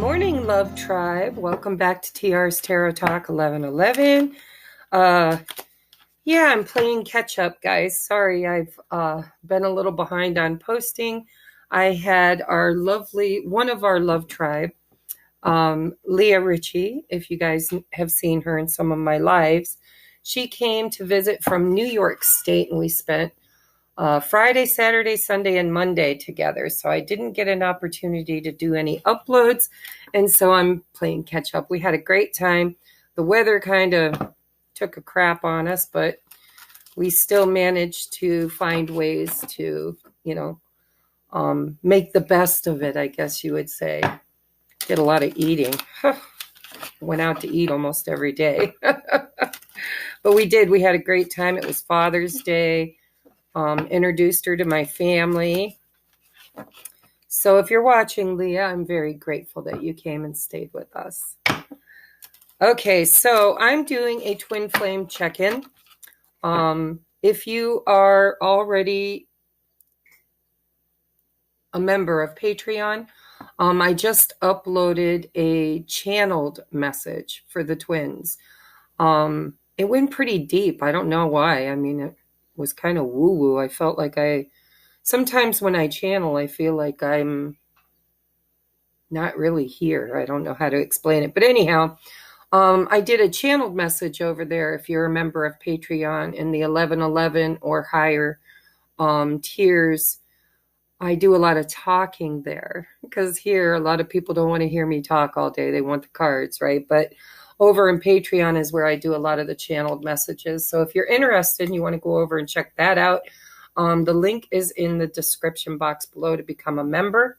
morning, Love Tribe. Welcome back to TR's Tarot Talk 1111. Yeah, I'm playing catch up, guys. Sorry, I've been a little behind on posting. I had one of our Love Tribe, Leah Ritchie, if you guys have seen her in some of my lives. She came to visit from New York State, and we spent Friday, Saturday, Sunday, and Monday together. So I didn't get an opportunity to do any uploads. And so I'm playing catch up. We had a great time. The weather kind of took a crap on us, but we still managed to find ways to, make the best of it, I guess you would say. Did a lot of eating. Went out to eat almost every day. But we did. We had a great time. It was Father's Day. Introduced her to my family. So if you're watching, Leah, I'm very grateful that you came and stayed with us. Okay, so I'm doing a twin flame check-in. If you are already a member of Patreon, I just uploaded a channeled message for the twins. It went pretty deep. I don't know why. I mean, it was kind of woo-woo. I felt like sometimes when I channel, I feel like I'm not really here. I don't know how to explain it. But anyhow, I did a channeled message over there if you're a member of Patreon in the 1111 or higher tiers. I do a lot of talking there because here a lot of people don't want to hear me talk all day. They want the cards, right? But over in Patreon is where I do a lot of the channeled messages. So if you're interested and you want to go over and check that out, the link is in the description box below to become a member.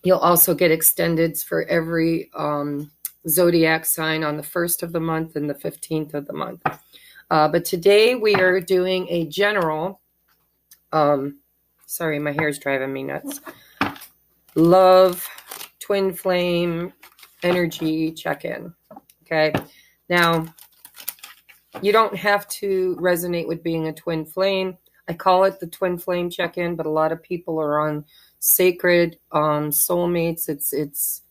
You'll also get extendeds for every zodiac sign on the 1st of the month and the 15th of the month. But today we are doing a general, sorry, my hair is driving me nuts, love, twin flame, energy check-in. Okay. Now, you don't have to resonate with being a twin flame. I call it the twin flame check-in, but a lot of people are on sacred soulmates. It's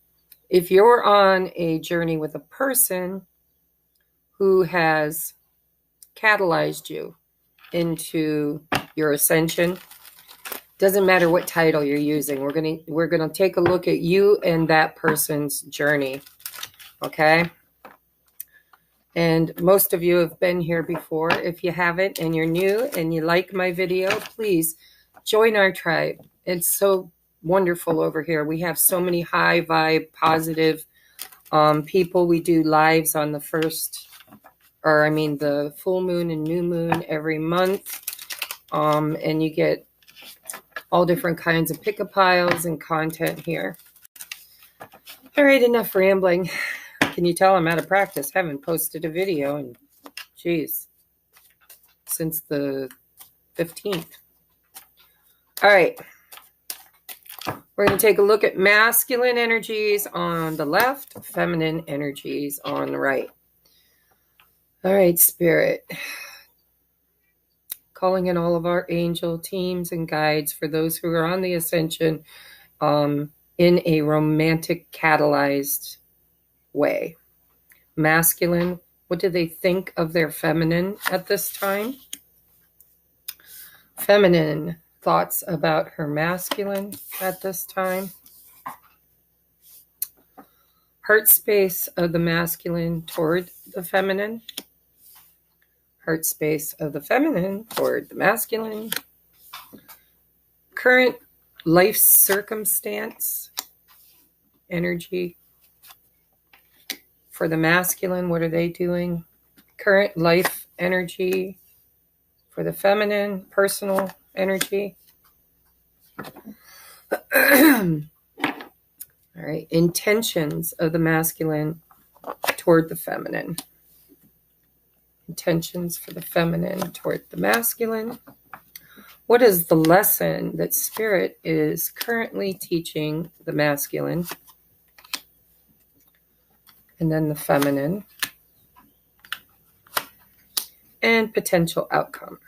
if you're on a journey with a person who has catalyzed you into your ascension, doesn't matter what title you're using. We're gonna take a look at you and that person's journey. Okay? And most of you have been here before. If you haven't and you're new and you like my video, please join our tribe. It's so wonderful over here. We have so many high vibe, positive people. We do lives on the the full moon and new moon every month. And you get all different kinds of pick-a-piles and content here. All right, enough rambling. Can you tell I'm out of practice? Haven't posted a video in, since the 15th. All right. We're going to take a look at masculine energies on the left, feminine energies on the right. All right, Spirit. Calling in all of our angel teams and guides for those who are on the ascension in a romantic catalyzed way. Masculine, what do they think of their feminine at this time? Feminine, thoughts about her masculine at this time. Heart space of the masculine toward the feminine. Heart space of the feminine toward the masculine. Current life circumstance, energy for the masculine. What are they doing? Current life energy for the feminine, personal energy. All right, intentions of the masculine toward the feminine. Intentions for the feminine toward the masculine. What is the lesson that Spirit is currently teaching the masculine? And then the feminine. And potential outcome.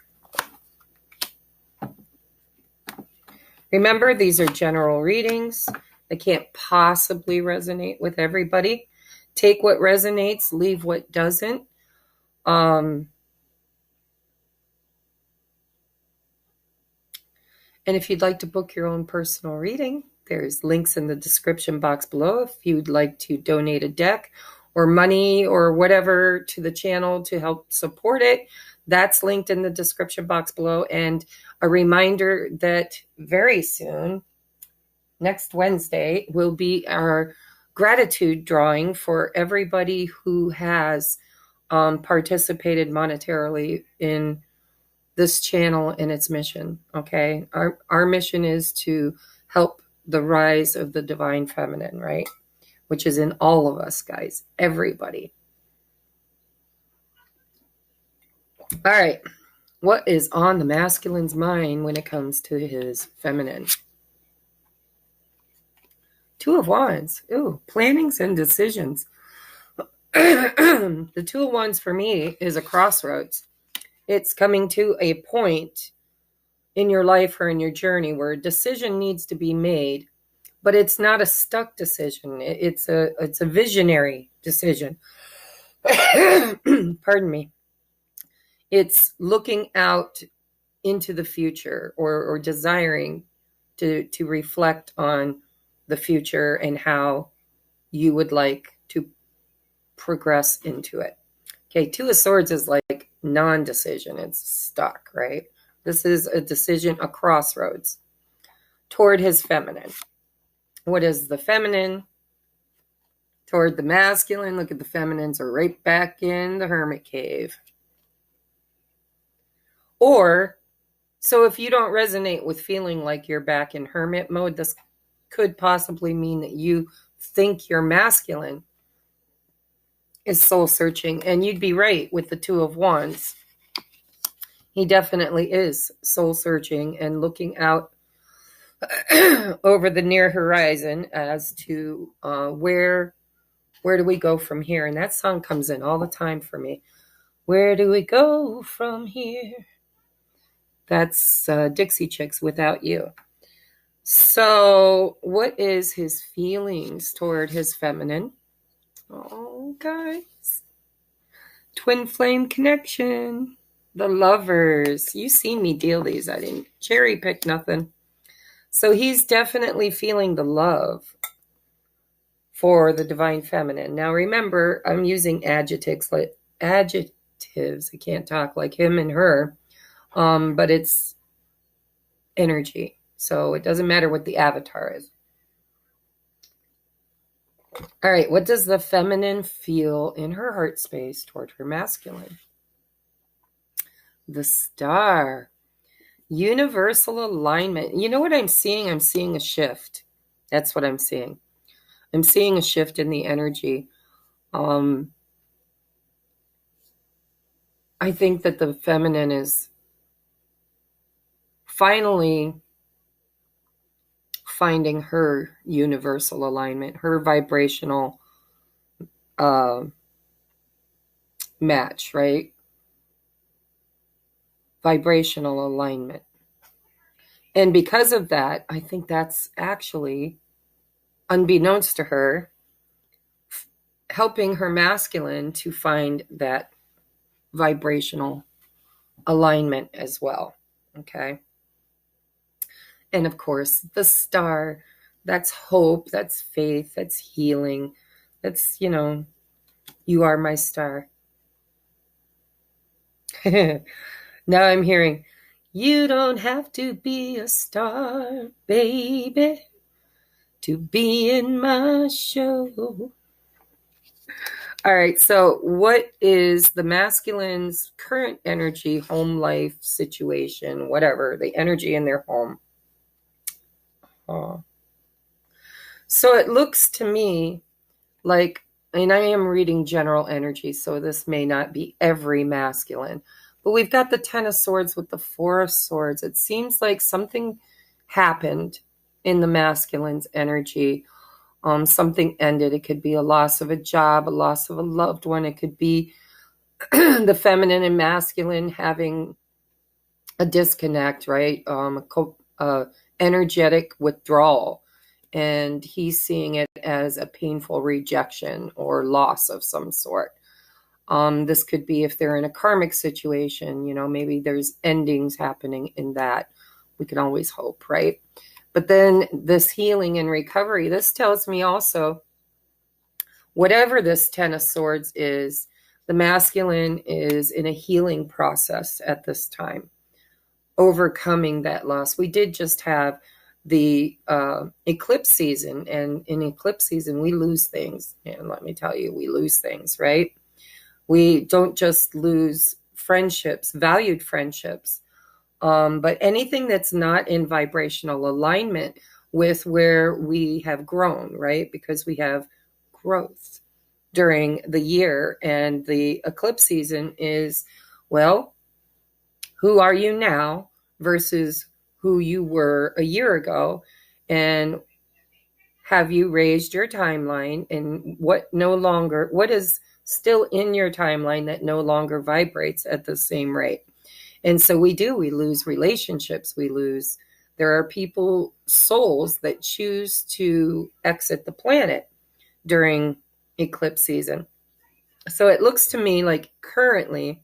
Remember, these are general readings. I can't possibly resonate with everybody. Take what resonates, leave what doesn't. And if you'd like to book your own personal reading, there's links in the description box below if you'd like to donate a deck or money or whatever to the channel to help support it. That's linked in the description box below. And a reminder that very soon, next Wednesday, will be our gratitude drawing for everybody who has participated monetarily in this channel and its mission. Okay, our mission is to help the rise of the divine feminine, right? Which is in all of us, guys, everybody. All right, what is on the masculine's mind when it comes to his feminine? Two of Wands. Ooh, plannings and decisions. The Two of Wands for me is a crossroads. It's coming to a point in your life or in your journey where a decision needs to be made, but it's not a stuck decision. It's a visionary decision. Pardon me. It's looking out into the future or desiring to reflect on the future and how you would like to progress into it. Okay, Two of Swords is like non-decision. It's stuck, right? This is a decision, a crossroads toward his feminine. What is the feminine toward the masculine? Look at the feminines are right back in the hermit cave. Or, so if you don't resonate with feeling like you're back in hermit mode, this could possibly mean that you think your masculine is soul searching. And you'd be right with the Two of Wands. He definitely is soul searching and looking out over the near horizon as to where do we go from here? And that song comes in all the time for me. Where do we go from here? That's Dixie Chicks, Without You. So what is his feelings toward his feminine? Oh, guys. Twin flame connection. The Lovers. You seen me deal these. I didn't cherry pick nothing. So he's definitely feeling the love for the divine feminine. Now remember, I'm using adjectives. I can't talk like him and her. But it's energy. So it doesn't matter what the avatar is. All right, what does the feminine feel in her heart space toward her masculine? The Star. Universal alignment. You know what I'm seeing? I'm seeing a shift. That's what I'm seeing. I'm seeing a shift in the energy. I think that the feminine is finally finding her universal alignment, her vibrational match, right? Vibrational alignment. And because of that, I think that's actually, unbeknownst to her, helping her masculine to find that vibrational alignment as well. Okay. And of course, the Star, that's hope, that's faith, that's healing. That's, you are my star. Now I'm hearing, you don't have to be a star, baby, to be in my show. All right, so what is the masculine's current energy, home life situation, whatever, the energy in their home? So it looks to me like, and I am reading general energy, so this may not be every masculine, but we've got the Ten of Swords with the Four of Swords. It seems like something happened in the masculine's energy. Something ended. It could be a loss of a job, a loss of a loved one. It could be the feminine and masculine having a disconnect, right? Energetic withdrawal. and he's seeing it as a painful rejection or loss of some sort. This could be if they're in a karmic situation, maybe there's endings happening in that. We can always hope, right? But then this healing and recovery, this tells me also, whatever this Ten of Swords is, the masculine is in a healing process at this time, overcoming that loss. We did just have the eclipse season, and in eclipse season, we lose things. And let me tell you, we lose things, right? We don't just lose friendships, valued friendships, but anything that's not in vibrational alignment with where we have grown, right? Because we have growth during the year, and the eclipse season is, well, who are you now versus who you were a year ago, and have you raised your timeline, and what is still in your timeline that no longer vibrates at the same rate. And so we lose relationships, there are people, souls that choose to exit the planet during eclipse season. So it looks to me like currently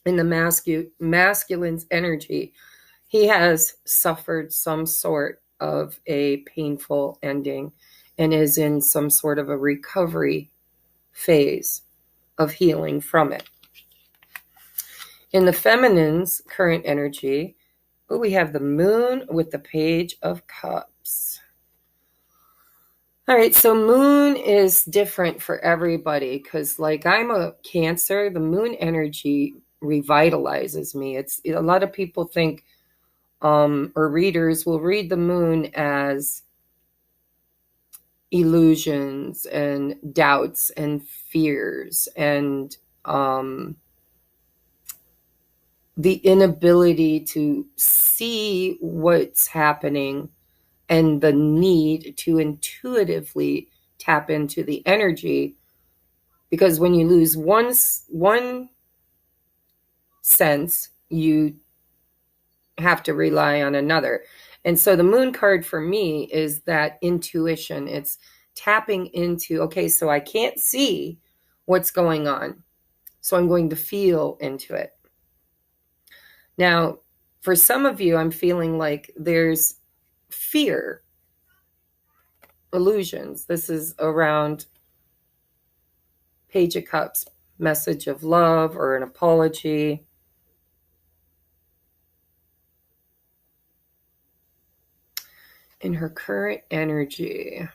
in the masculine's energy, he has suffered some sort of a painful ending and is in some sort of a recovery phase of healing from it. In the feminine's current energy, we have the moon with the Page of Cups. All right, so moon is different for everybody because, like, I'm a Cancer. The moon energy revitalizes me. A lot of people think, or readers will read the moon as illusions and doubts and fears and the inability to see what's happening and the need to intuitively tap into the energy. Because when you lose one sense, you have to rely on another. And so the moon card for me is that intuition. It's tapping into, okay, so I can't see what's going on, so I'm going to feel into it. Now, for some of you, I'm feeling like there's fear, illusions. This is around Page of Cups, message of love or an apology. In her current energy,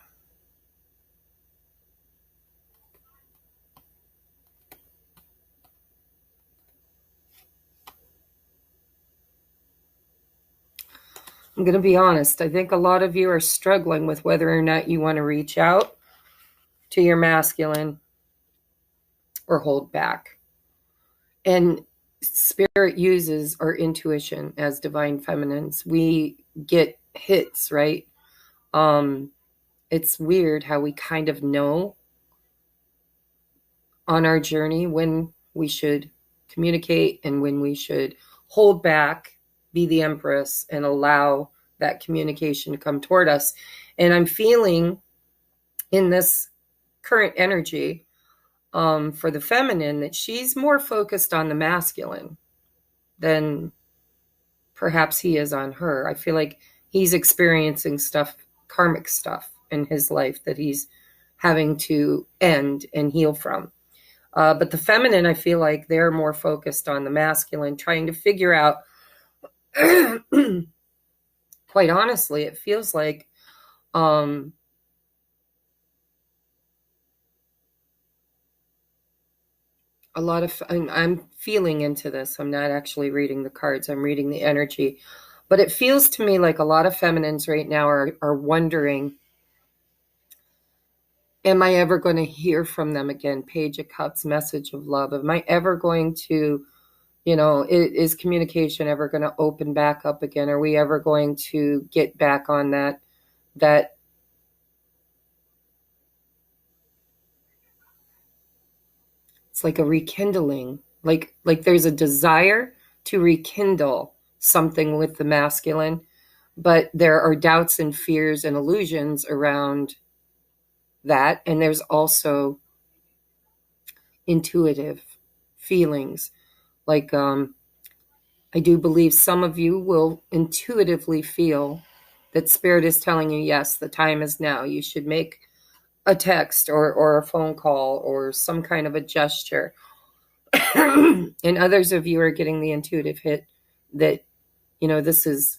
I'm going to be honest. I think a lot of you are struggling with whether or not you want to reach out to your masculine or hold back. And Spirit uses our intuition as divine feminines. We get hits, right? It's weird how we kind of know on our journey when we should communicate and when we should hold back, be the Empress, and allow that communication to come toward us. And I'm feeling in this current energy for the feminine that she's more focused on the masculine than perhaps he is on her. I feel like he's experiencing karmic stuff in his life that he's having to end and heal from. But the feminine, I feel like they're more focused on the masculine, trying to figure out, quite honestly, it feels like a lot of, I'm feeling into this. I'm not actually reading the cards. I'm reading the energy. But it feels to me like a lot of feminines right now are wondering, am I ever going to hear from them again? Page of Cups, message of love. Am I ever going to, is communication ever going to open back up again? Are we ever going to get back on that it's like a rekindling, like there's a desire to rekindle something with the masculine, But there are doubts and fears and illusions around that. And there's also intuitive feelings. Like, I do believe some of you will intuitively feel that Spirit is telling you, yes, the time is now. You should make a text or a phone call or some kind of a gesture. And others of you are getting the intuitive hit that, this is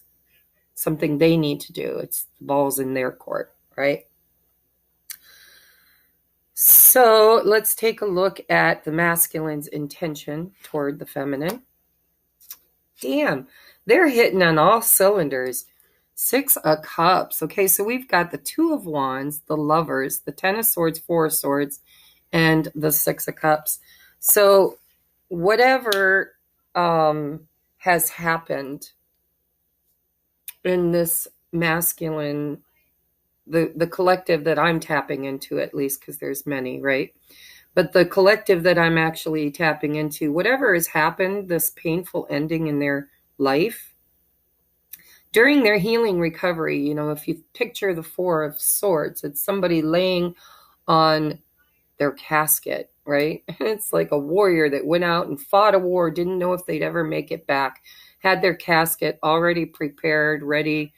something they need to do. It's the ball's in their court, right? So let's take a look at the masculine's intention toward the feminine. Damn, they're hitting on all cylinders. 6 of Cups. Okay, so we've got the 2 of Wands, the Lovers, the 10 of Swords, 4 of Swords, and the 6 of Cups. So whatever has happened in this masculine, the collective that I'm tapping into, at least, because there's many, right? But the collective that I'm actually tapping into, whatever has happened, this painful ending in their life, during their healing recovery, if you picture the 4 of Swords, it's somebody laying on their casket, right? It's like a warrior that went out and fought a war, didn't know if they'd ever make it back, had their casket already prepared, ready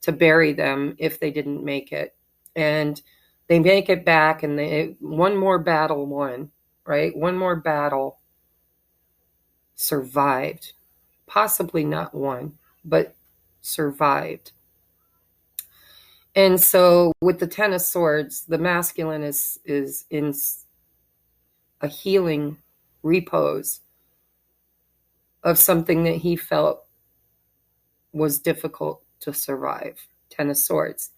to bury them if they didn't make it. And they make it back, and one more battle won, right? One more battle survived. Possibly not won, but survived. And so with the 10 of Swords, the masculine is in a healing repose of something that he felt was difficult to survive. 10 of Swords.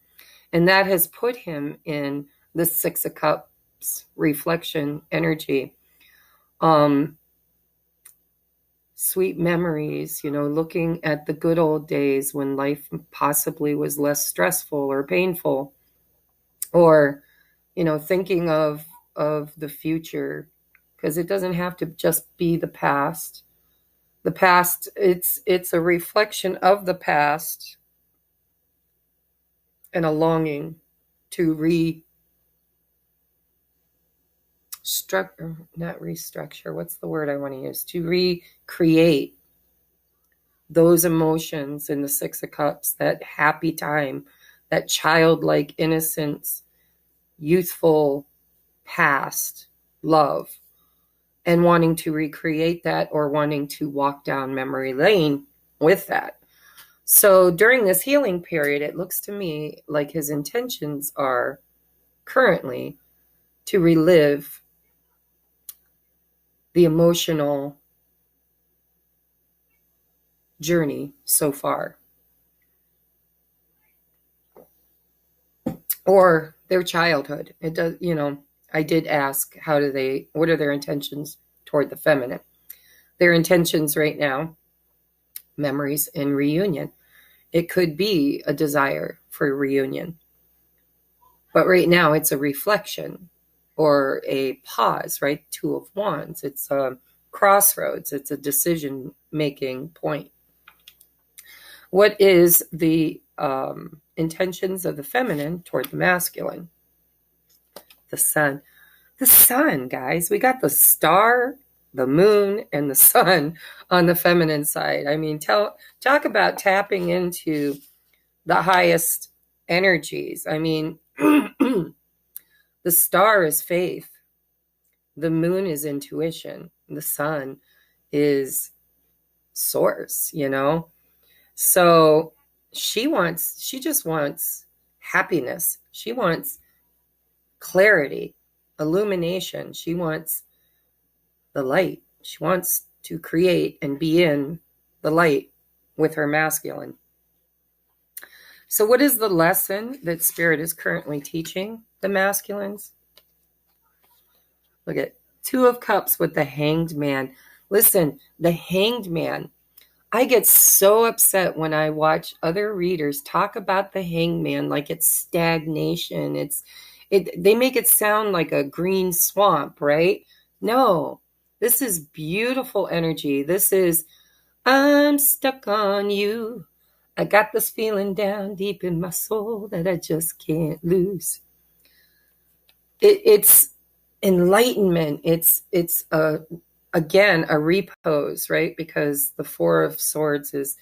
And that has put him in the 6 of Cups reflection energy. Sweet memories, looking at the good old days when life possibly was less stressful or painful, or, thinking of the future, because it doesn't have to just be the past. The past, it's a reflection of the past and a longing to restructure, what's the word I want to use? To recreate those emotions in the 6 of Cups, that happy time, that childlike innocence, youthful past love, and wanting to recreate that or wanting to walk down memory lane with that. So during this healing period, it looks to me like his intentions are currently to relive the emotional journey so far, or their childhood. It does, I did ask, what are their intentions toward the feminine? Their intentions right now, memories and reunion. It could be a desire for a reunion, but right now it's a reflection or a pause, right? 2 of Wands. It's a crossroads. It's a decision-making point. What is the intentions of the feminine toward the masculine? The sun. The sun, guys. We got the star, the moon, and the sun on the feminine side. I mean, talk about tapping into the highest energies. I mean, the star is faith. The moon is intuition. The sun is source, So she just wants happiness. She wants clarity, illumination. She wants the light. She wants to create and be in the light with her masculine. So what is the lesson that Spirit is currently teaching the masculines? Look at 2 of Cups with the Hanged Man. Listen, the Hanged Man. I get so upset when I watch other readers talk about the Hanged Man like it's stagnation. They make it sound like a green swamp, right? No, this is beautiful energy. This is, I'm stuck on you. I got this feeling down deep in my soul that I just can't lose. It's enlightenment. It's again a repose, right? Because the Four of Swords is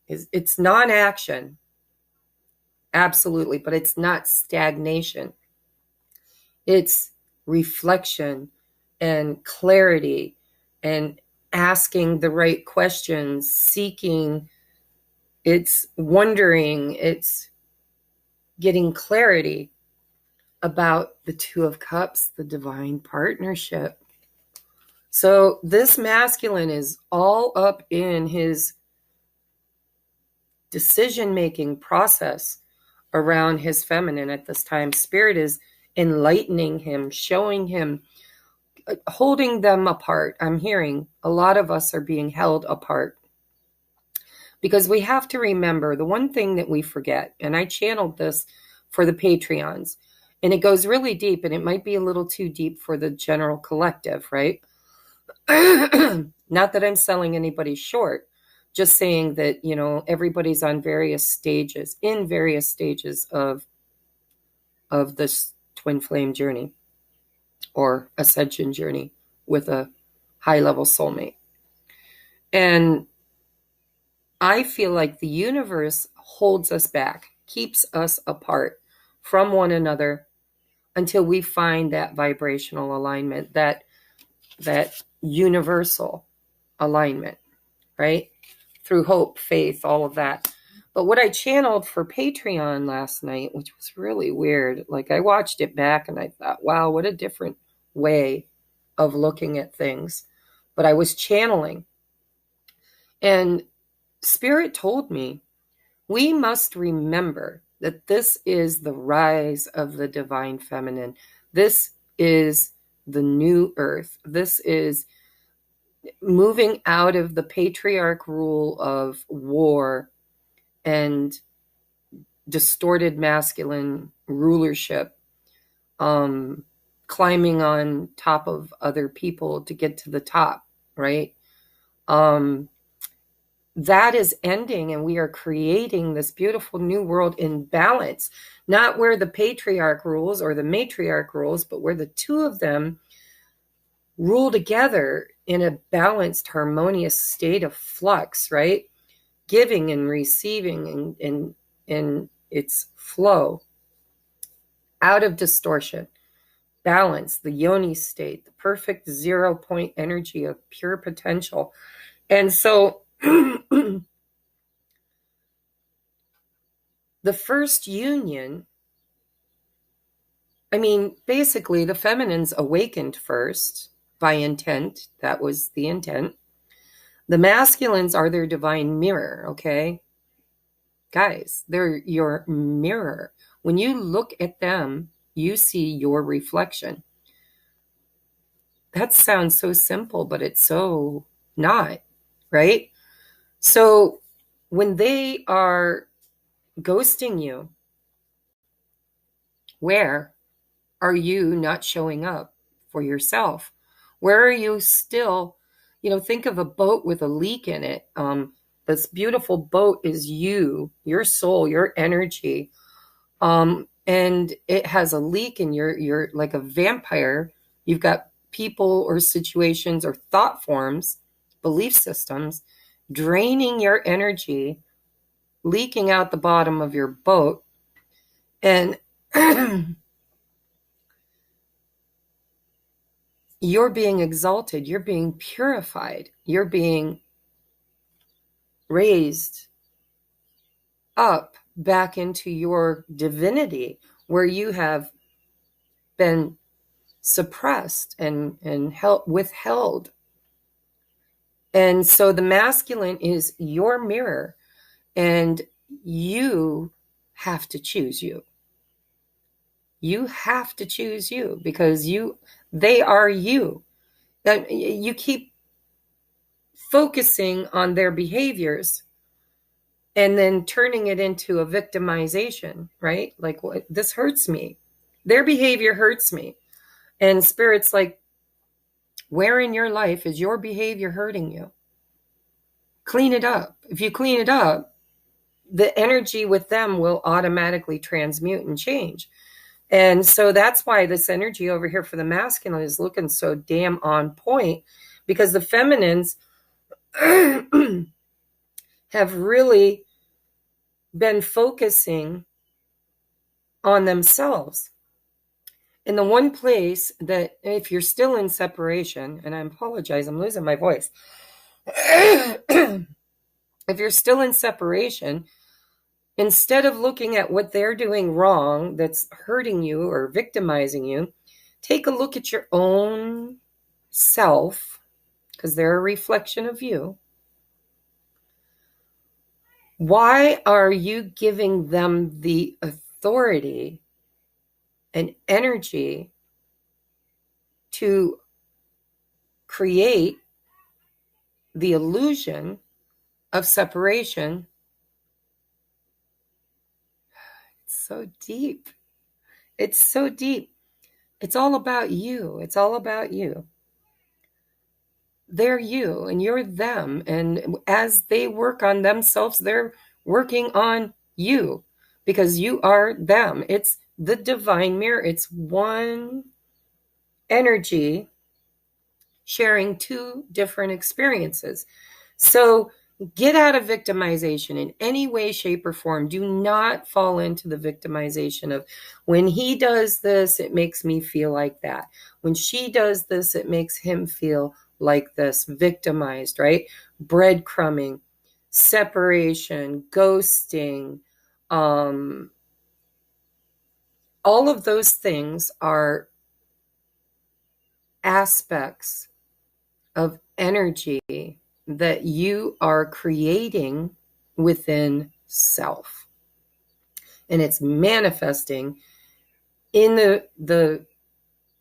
it's non-action, absolutely, but it's not stagnation. It's reflection and clarity and asking the right questions, seeking, it's wondering, it's getting clarity about the Two of Cups, the divine partnership. So this masculine is all up in his decision-making process around his feminine at this time. Spirit is enlightening him, showing him, holding them apart. I'm hearing a lot of us are being held apart because we have to remember the one thing that we forget, and I channeled this for the Patreons, and it goes really deep, and it might be a little too deep for the general collective, right? Not that I'm selling anybody short, just saying that, you know, everybody's on various stages, in various stages of this twin flame journey or ascension journey with a high level soulmate. And I feel like the universe holds us back, keeps us apart from one another until we find that vibrational alignment, that universal alignment, right? Through hope, faith, all of that. But what I channeled for Patreon last night, which was really weird, like I watched it back and I thought, wow, what a different way of looking at things. But I was channeling. And Spirit told me, we must remember that this is the rise of the divine feminine. This is the new earth. This is moving out of the patriarch rule of war and distorted masculine rulership, climbing on top of other people to get to the top, right? That is ending, and we are creating this beautiful new world in balance, not where the patriarch rules or the matriarch rules, but where the two of them rule together in a balanced, harmonious state of flux, right? Giving and receiving in its flow, out of distortion, balance, the yoni state, the perfect 0 point energy of pure potential. And so the first union, I mean, basically the feminines awakened first by intent. That was the intent. The masculines are their divine mirror, okay? Guys, they're your mirror. When you look at them, you see your reflection. That sounds so simple, but it's so not, right? So when they are ghosting you, where are you not showing up for yourself? Where are you still, you know, think of a boat with a leak in it. This beautiful boat is you, your soul, your energy. And it has a leak and you're like a vampire. You've got people or situations or thought forms, belief systems, draining your energy, leaking out the bottom of your boat. And you're being exalted, you're being purified, you're being raised up back into your divinity where you have been suppressed and withheld. And so the masculine is your mirror, and you have to choose you. You have to choose you because they are you. That you keep focusing on their behaviors and then turning it into a victimization, right? Like, this hurts me. Their behavior hurts me. And Spirit's like, where in your life is your behavior hurting you? Clean it up. If you clean it up, the energy with them will automatically transmute and change. And so that's why this energy over here for the masculine is looking so damn on point, because the feminines have really been focusing on themselves. And the one place that, if you're still in separation, and I apologize, I'm losing my voice. If you're still in separation, instead of looking at what they're doing wrong that's hurting you or victimizing you, take a look at your own self, because they're a reflection of you. Why are you giving them the authority and energy to create the illusion of separation? It's so deep. It's so deep. It's all about you. It's all about you. They're you and you're them. And as they work on themselves, they're working on you, because you are them. It's the divine mirror. It's one energy sharing two different experiences. So get out of victimization in any way, shape, or form. Do not fall into the victimization of, when he does this, it makes me feel like that. When she does this, it makes him feel like this. Victimized, right? Breadcrumbing, separation, ghosting, all of those things are aspects of energy that you are creating within self. And it's manifesting in the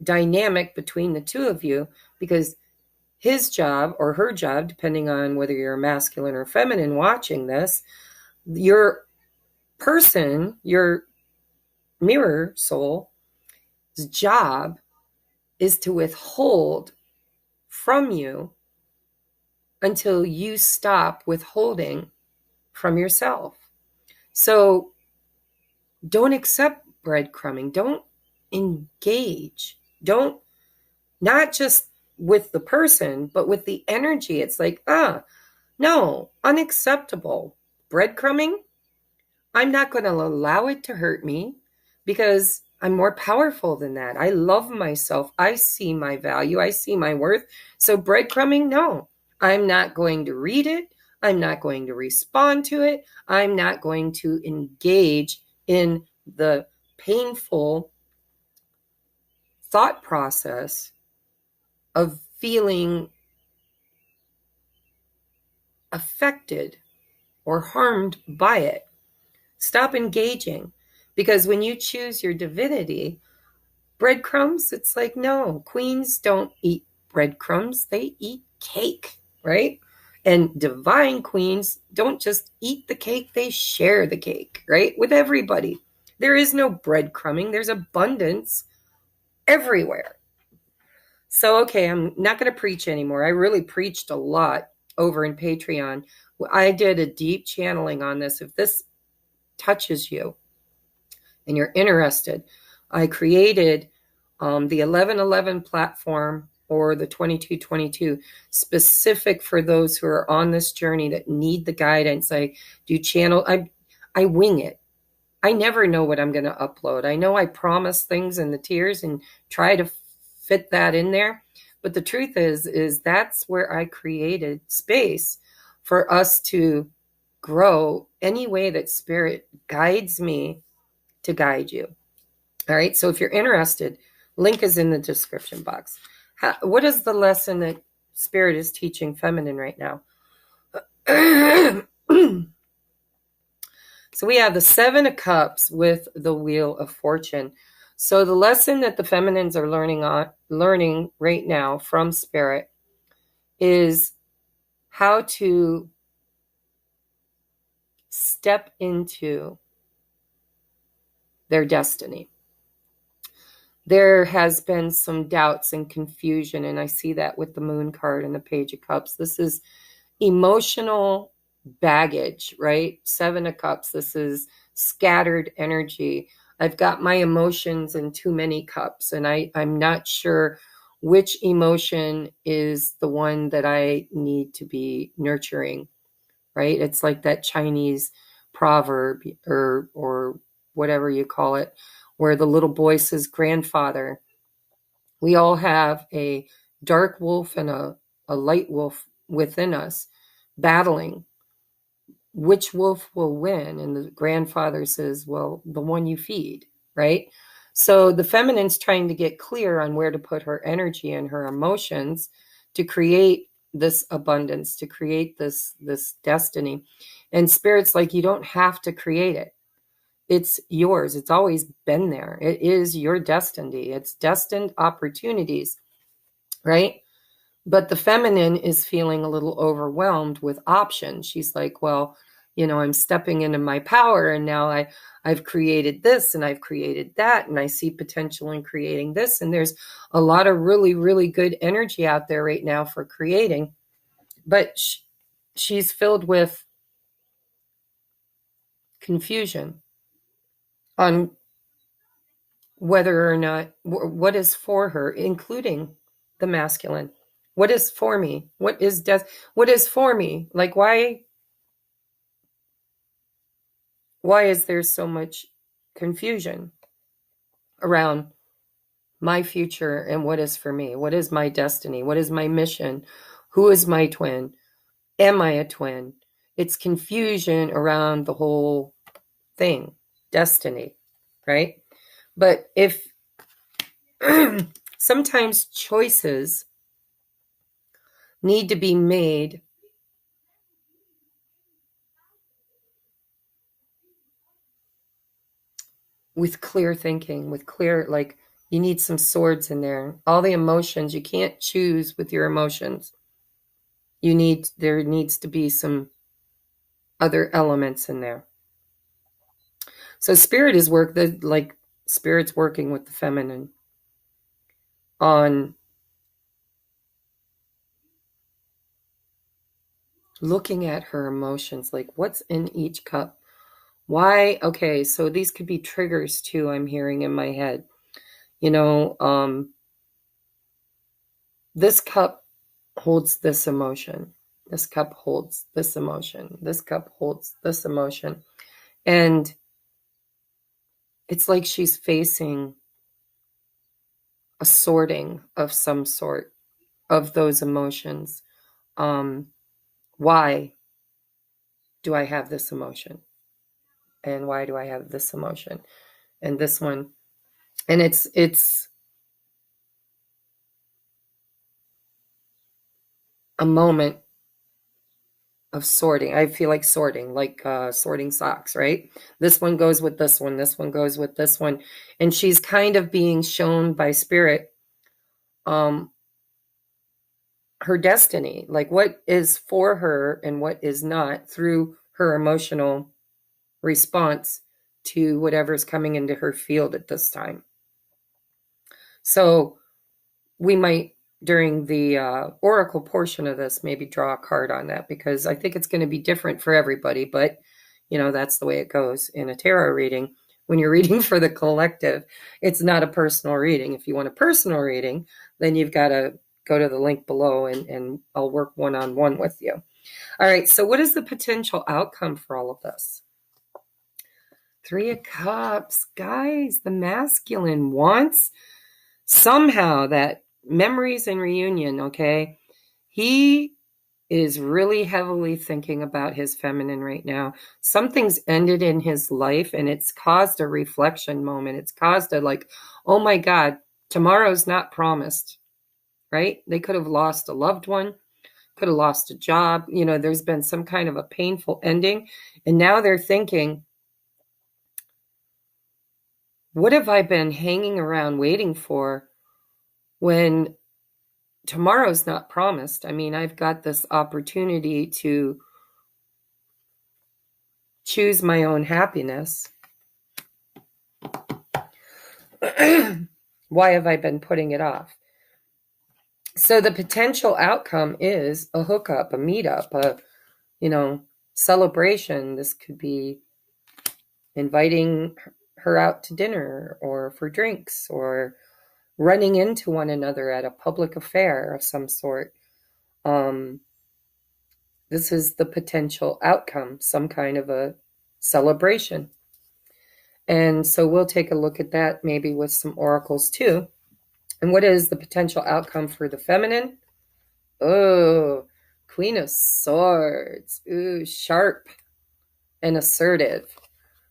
dynamic between the two of you, because his job or her job, depending on whether you're masculine or feminine watching this, your person, your mirror soul's job is to withhold from you until you stop withholding from yourself. So don't accept breadcrumbing. Don't engage. Don't, not just with the person, but with the energy. It's like, no, unacceptable. Breadcrumbing, I'm not going to allow it to hurt me, because I'm more powerful than that. I love myself. I see my value. I see my worth. So breadcrumbing, no, I'm not going to read it. I'm not going to respond to it. I'm not going to engage in the painful thought process of feeling affected or harmed by it. Stop engaging, because when you choose your divinity, breadcrumbs, it's like, no, queens don't eat breadcrumbs, they eat cake, right? And divine queens don't just eat the cake, they share the cake, right? With everybody. There is no breadcrumbing, there's abundance everywhere. So, okay, I'm not going to preach anymore. I really preached a lot over in Patreon. I did a deep channeling on this. If this touches you and you're interested, I created the 1111 platform, or the 2222, specific for those who are on this journey that need the guidance. I do channel, I wing it. I never know what I'm going to upload. I know I promise things in the tiers and try to fit that in there. But the truth is that's where I created space for us to grow any way that spirit guides me to guide you. All right. So if you're interested, link is in the description box. What is the lesson that spirit is teaching feminine right now? So we have the 7 of Cups with the Wheel of Fortune. So the lesson that the feminines are learning right now from spirit is how to step into their destiny. There has been some doubts and confusion, and I see that with the Moon card and the Page of Cups. This is emotional baggage, right? 7 of Cups. This is scattered energy. I've got my emotions in too many cups, and I'm not sure which emotion is the one that I need to be nurturing, right? It's like that Chinese proverb or whatever you call it, where the little boy says, grandfather. We all have a dark wolf and a light wolf within us battling. Which wolf will win? And the grandfather says, well, the one you feed, right? So the feminine's trying to get clear on where to put her energy and her emotions to create this abundance, to create this destiny. And spirit's like, you don't have to create it. It's yours. It's always been there. It is your destiny. It's destined opportunities, right? But the feminine is feeling a little overwhelmed with options. She's like, well, I'm stepping into my power, and now I've created this and I've created that, and I see potential in creating this. And there's a lot of really, really good energy out there right now for creating. But she's filled with confusion on whether or not, what is for her, including the masculine. What is for me? What is death? What is for me? Like, why is there so much confusion around my future and what is for me? What is my destiny? What is my mission? Who is my twin? Am I a twin? It's confusion around the whole thing, destiny, right? But if sometimes choices need to be made with clear thinking, with clear, like, you need some swords in there. All the emotions, you can't choose with your emotions. There needs to be some other elements in there. So spirit's working with the feminine on looking at her emotions, like what's in each cup. Why? Okay, so these could be triggers too, I'm hearing in my head. This cup holds this emotion. This cup holds this emotion. This cup holds this emotion. And it's like she's facing a sorting of some sort of those emotions. Why do I have this emotion? And why do I have this emotion? And this one. And it's a moment of sorting. I feel like sorting, sorting socks, right? This one goes with this one. This one goes with this one. And she's kind of being shown by spirit her destiny, like what is for her and what is not, through her emotional response to whatever's coming into her field at this time. So we might, during the oracle portion of this, maybe draw a card on that, because I think it's going to be different for everybody. But, that's the way it goes in a tarot reading. When you're reading for the collective, it's not a personal reading. If you want a personal reading, then you've got to go to the link below and I'll work one-on-one with you. All right, so what is the potential outcome for all of this? 3 of Cups. Guys, the masculine wants somehow that memories and reunion, okay? He is really heavily thinking about his feminine right now. Something's ended in his life and it's caused a reflection moment. It's caused a oh my God, tomorrow's not promised, right? They could have lost a loved one, could have lost a job. There's been some kind of a painful ending. And now they're thinking, what have I been hanging around waiting for when tomorrow's not promised? I mean, I've got this opportunity to choose my own happiness. Why have I been putting it off? So the potential outcome is a hookup, a meetup, celebration. This could be inviting her out to dinner or for drinks or running into one another at a public affair of some sort. This is the potential outcome, some kind of a celebration. And so we'll take a look at that maybe with some oracles too. And what is the potential outcome for the feminine? Oh, Queen of Swords. Ooh, sharp and assertive.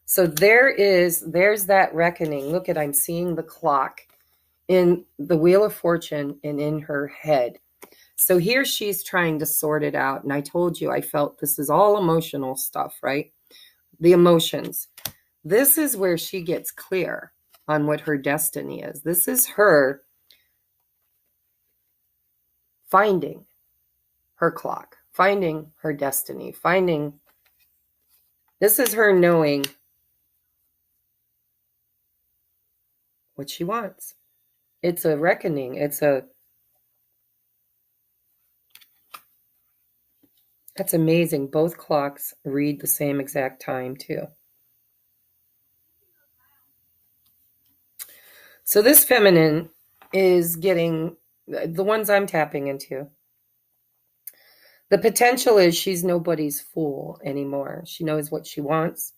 So there's that reckoning. Look at, I'm seeing the clock in the Wheel of Fortune and in her head. So here she's trying to sort it out. And I told you, I felt this is all emotional stuff, right? The emotions. This is where she gets clear on what her destiny is. This is her finding her clock, finding her destiny, this is her knowing what she wants. It's a reckoning. That's amazing. Both clocks read the same exact time too. So this feminine is getting the ones I'm tapping into. The potential is she's nobody's fool anymore. She knows what she wants.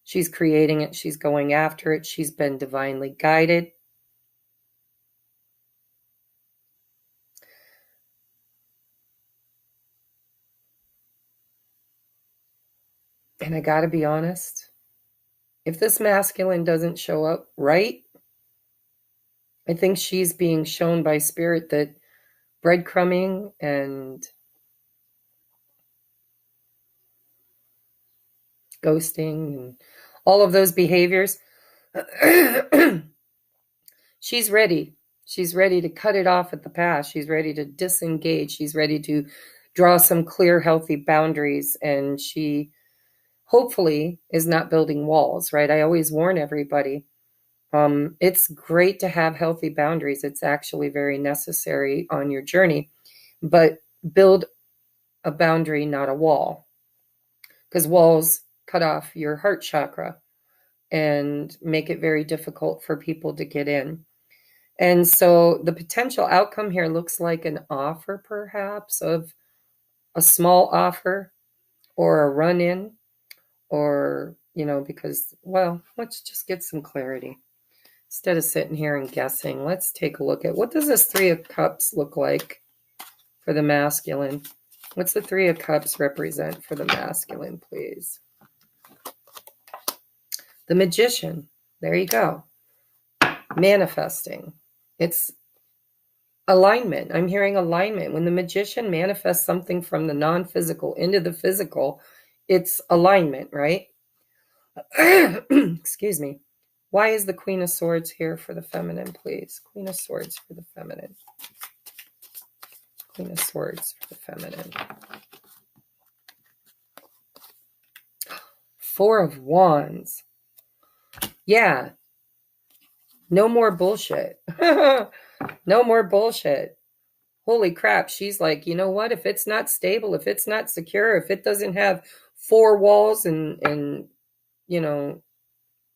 She's creating it. She's going after it. She's been divinely guided. And I gotta be honest, if this masculine doesn't show up right, I think she's being shown by spirit that breadcrumbing and ghosting and all of those behaviors, she's ready. She's ready to cut it off at the pass. She's ready to disengage. She's ready to draw some clear, healthy boundaries. And she hopefully is not building walls, right? I always warn everybody. It's great to have healthy boundaries. It's actually very necessary on your journey. But build a boundary, not a wall. Because walls cut off your heart chakra and make it very difficult for people to get in. And so the potential outcome here looks like an offer, perhaps, of a small offer or a run-in or, because, well, let's just get some clarity. Instead of sitting here and guessing, let's take a look at what does this Three of Cups look like for the masculine? What's the Three of Cups represent for the masculine, please? The Magician. There you go. Manifesting. It's alignment. I'm hearing alignment. When the Magician manifests something from the non-physical into the physical, it's alignment, right? Excuse me. Why is the Queen of Swords here for the feminine, please? Queen of Swords for the feminine. Queen of Swords for the feminine. Four of Wands. Yeah. No more bullshit. No more bullshit. Holy crap. She's like, you know what? If it's not stable, if it's not secure, if it doesn't have four walls and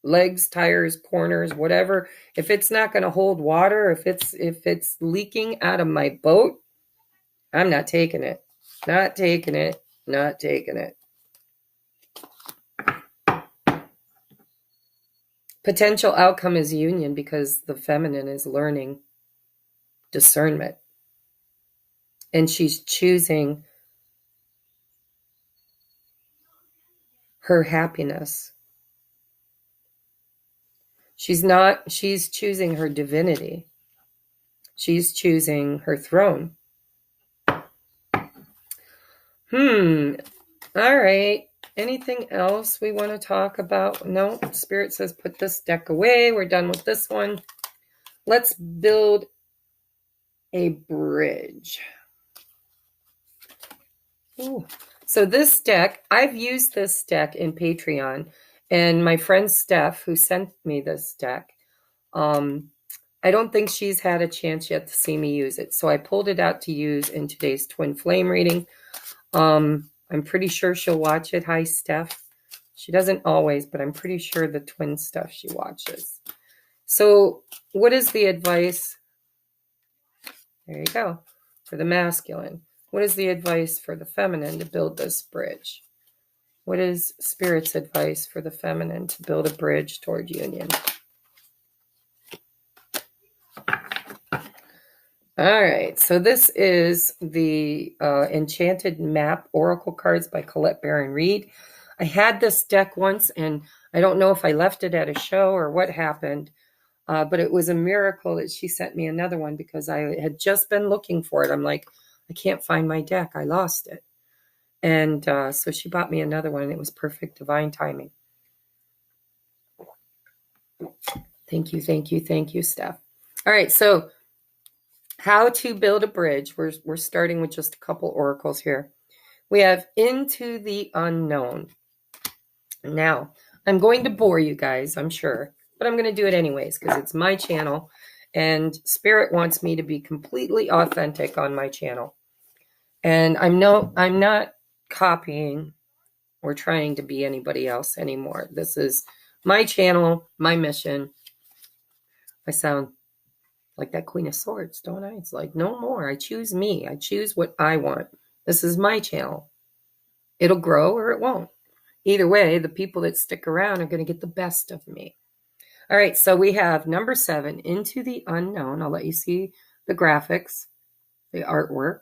legs, tires, corners, whatever, if it's not going to hold water, if it's leaking out of my boat, I'm not taking it. Not taking it. Not taking it. Potential outcome is union because the feminine is learning discernment. And she's choosing her happiness. She's choosing her divinity. She's choosing her throne. All right. Anything else we want to talk about? No, Spirit says put this deck away. We're done with this one. Let's build a bridge. Ooh. So this deck, I've used this deck in Patreon, and my friend Steph, who sent me this deck, I don't think she's had a chance yet to see me use it. So I pulled it out to use in today's Twin Flame reading. I'm pretty sure she'll watch it. Hi, Steph. She doesn't always, but I'm pretty sure the twin stuff she watches. So what is the advice? There you go. For the masculine. What is the advice for the feminine to build this bridge? What is Spirit's advice for the feminine to build a bridge toward union? All right, so this is the Enchanted Map Oracle Cards by Colette Baron Reed. I had this deck once, and I don't know if I left it at a show or what happened, but it was a miracle that she sent me another one because I had just been looking for it. I'm like, I can't find my deck. I lost it. And so she bought me another one, and it was perfect divine timing. Thank you, thank you, thank you, Steph. All right, so how to build a bridge. We're starting with just a couple oracles here. We have Into the Unknown. Now, I'm going to bore you guys, I'm sure, but I'm going to do it anyways because it's my channel, and Spirit wants me to be completely authentic on my channel. And I'm not copying or trying to be anybody else anymore. This is my channel, my mission. I sound like that Queen of Swords, don't I? It's like, no more. I choose me. I choose what I want. This is my channel. It'll grow or it won't. Either way, the people that stick around are going to get the best of me. All right, so we have number 7, Into the Unknown. I'll let you see the graphics, the artwork.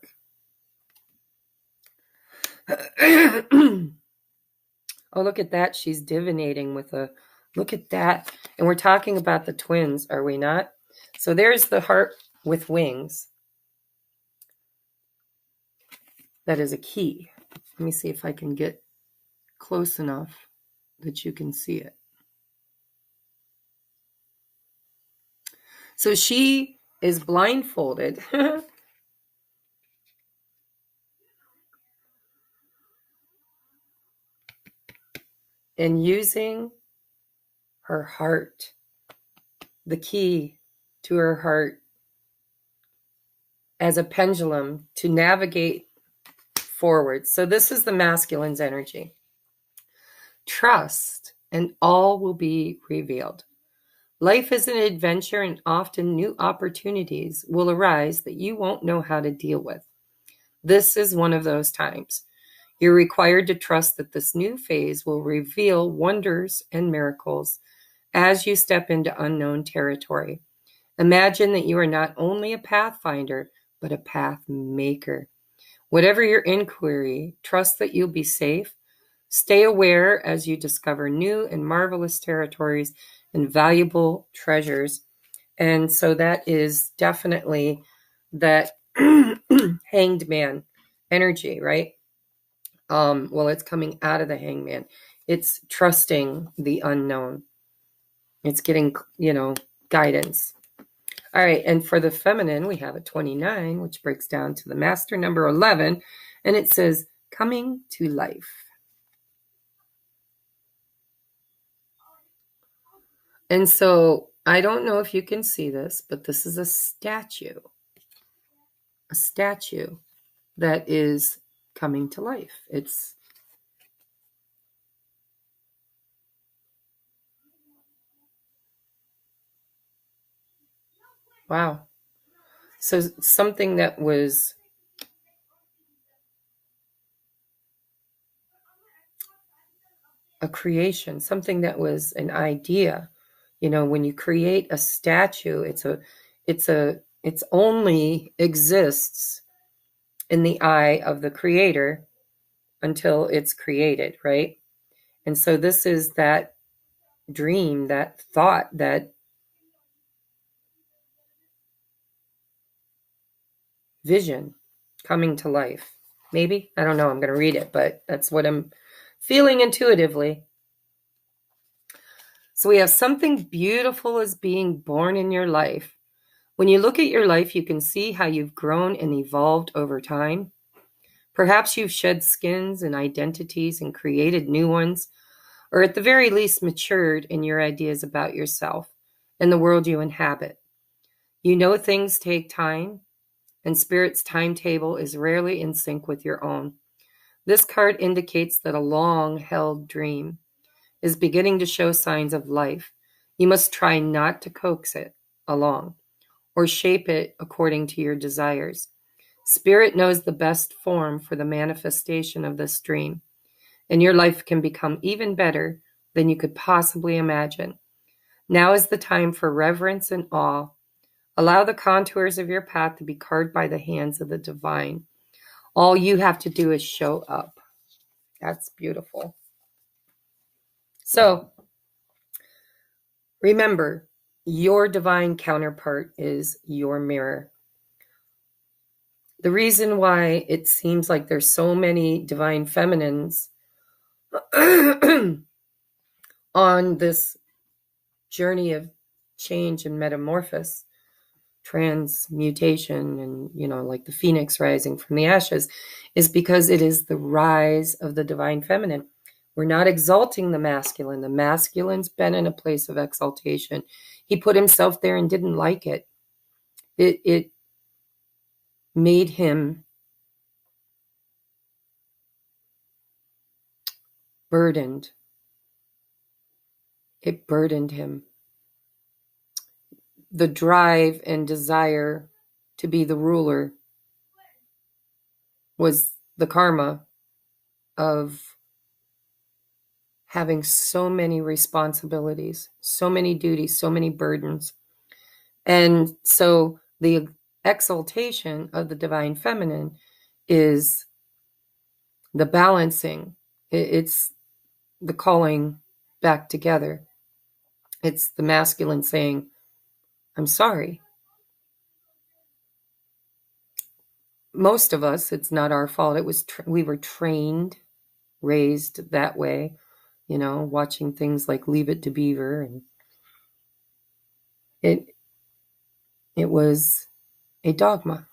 Oh, look at that. She's divinating with a, look at that. And we're talking about the twins, are we not? So there's the heart with wings. That is a key. Let me see if I can get close enough that you can see it. So she is blindfolded. And using her heart, the key to her heart, as a pendulum to navigate forward. So this is the masculine's energy. Trust, and all will be revealed. Life is an adventure, and often new opportunities will arise that you won't know how to deal with. This is one of those times. You're required to trust that this new phase will reveal wonders and miracles as you step into unknown territory. Imagine that you are not only a pathfinder, but a path maker. Whatever your inquiry, trust that you'll be safe. Stay aware as you discover new and marvelous territories and valuable treasures. And so that is definitely that hanged man energy, right? Well, it's coming out of the hangman. It's trusting the unknown. It's getting, guidance. All right, and for the feminine, we have a 29, which breaks down to the master number 11, and it says, coming to life. And so I don't know if you can see this, but this is a statue that is coming to life. It's wow. So something that was a creation, something that was an idea. When you create a statue, it's only exists in the eye of the creator until it's created, right? And so this is that dream, that thought, that vision coming to life. Maybe? I don't know. I'm going to read it, but that's what I'm feeling intuitively. So we have something beautiful is being born in your life. When you look at your life, you can see how you've grown and evolved over time. Perhaps you've shed skins and identities and created new ones, or at the very least matured in your ideas about yourself and the world you inhabit. You know things take time, and Spirit's timetable is rarely in sync with your own. This card indicates that a long-held dream is beginning to show signs of life. You must try not to coax it along or shape it according to your desires. Spirit knows the best form for the manifestation of this dream, and your life can become even better than you could possibly imagine. Now is the time for reverence and awe. Allow the contours of your path to be carved by the hands of the divine. All you have to do is show up. That's beautiful. So, remember, your divine counterpart is your mirror. The reason why it seems like there's so many divine feminines on this journey of change and metamorphosis, transmutation, and, like the phoenix rising from the ashes, is because it is the rise of the divine feminine. We're not exalting the masculine. The masculine's been in a place of exaltation. He put himself there and didn't like it. It made him burdened. It burdened him. The drive and desire to be the ruler was the karma of having so many responsibilities, so many duties, so many burdens. And so the exaltation of the divine feminine is the balancing. It's the calling back together. It's the masculine saying, I'm sorry. Most of us, it's not our fault. It was we were trained, raised that way, watching things like Leave It to Beaver, and it was a dogma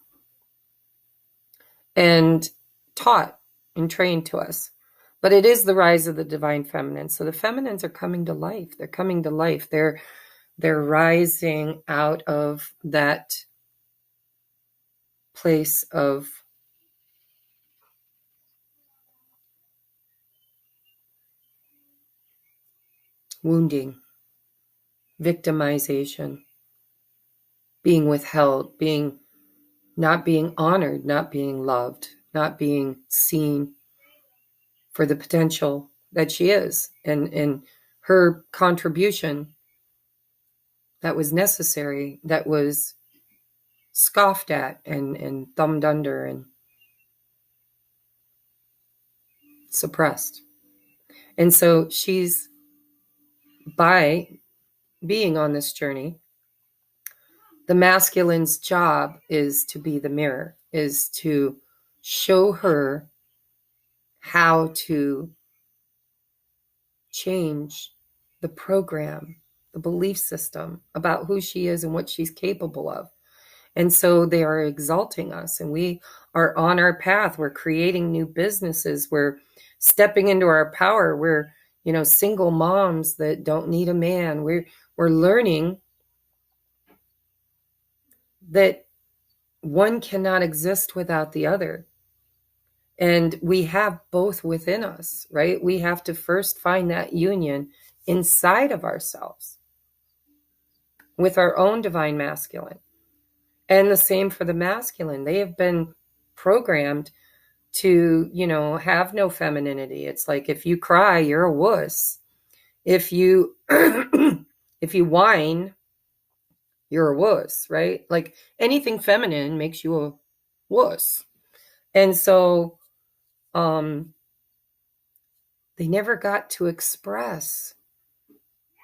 and taught and trained to us. But it is the rise of the divine feminine. So the feminines are coming to life. They're coming to life. They're rising out of that place of wounding, victimization, being withheld, not being honored, not being loved, not being seen for the potential that she is, and her contribution that was necessary, that was scoffed at and thumbed under and suppressed. And so she's, by being on this journey, the masculine's job is to be the mirror, is to show her how to change the program, the belief system about who she is and what she's capable of. And so they are exalting us, and we are on our path. We're creating new businesses. We're stepping into our power. We're, single moms that don't need a man. We're learning that one cannot exist without the other. And we have both within us, right? We have to first find that union inside of ourselves with our own divine masculine. And the same for the masculine. They have been programmed to, have no femininity. It's like, if you cry, you're a wuss. If you if you whine, you're a wuss, right? Like, anything feminine makes you a wuss. And so they never got to express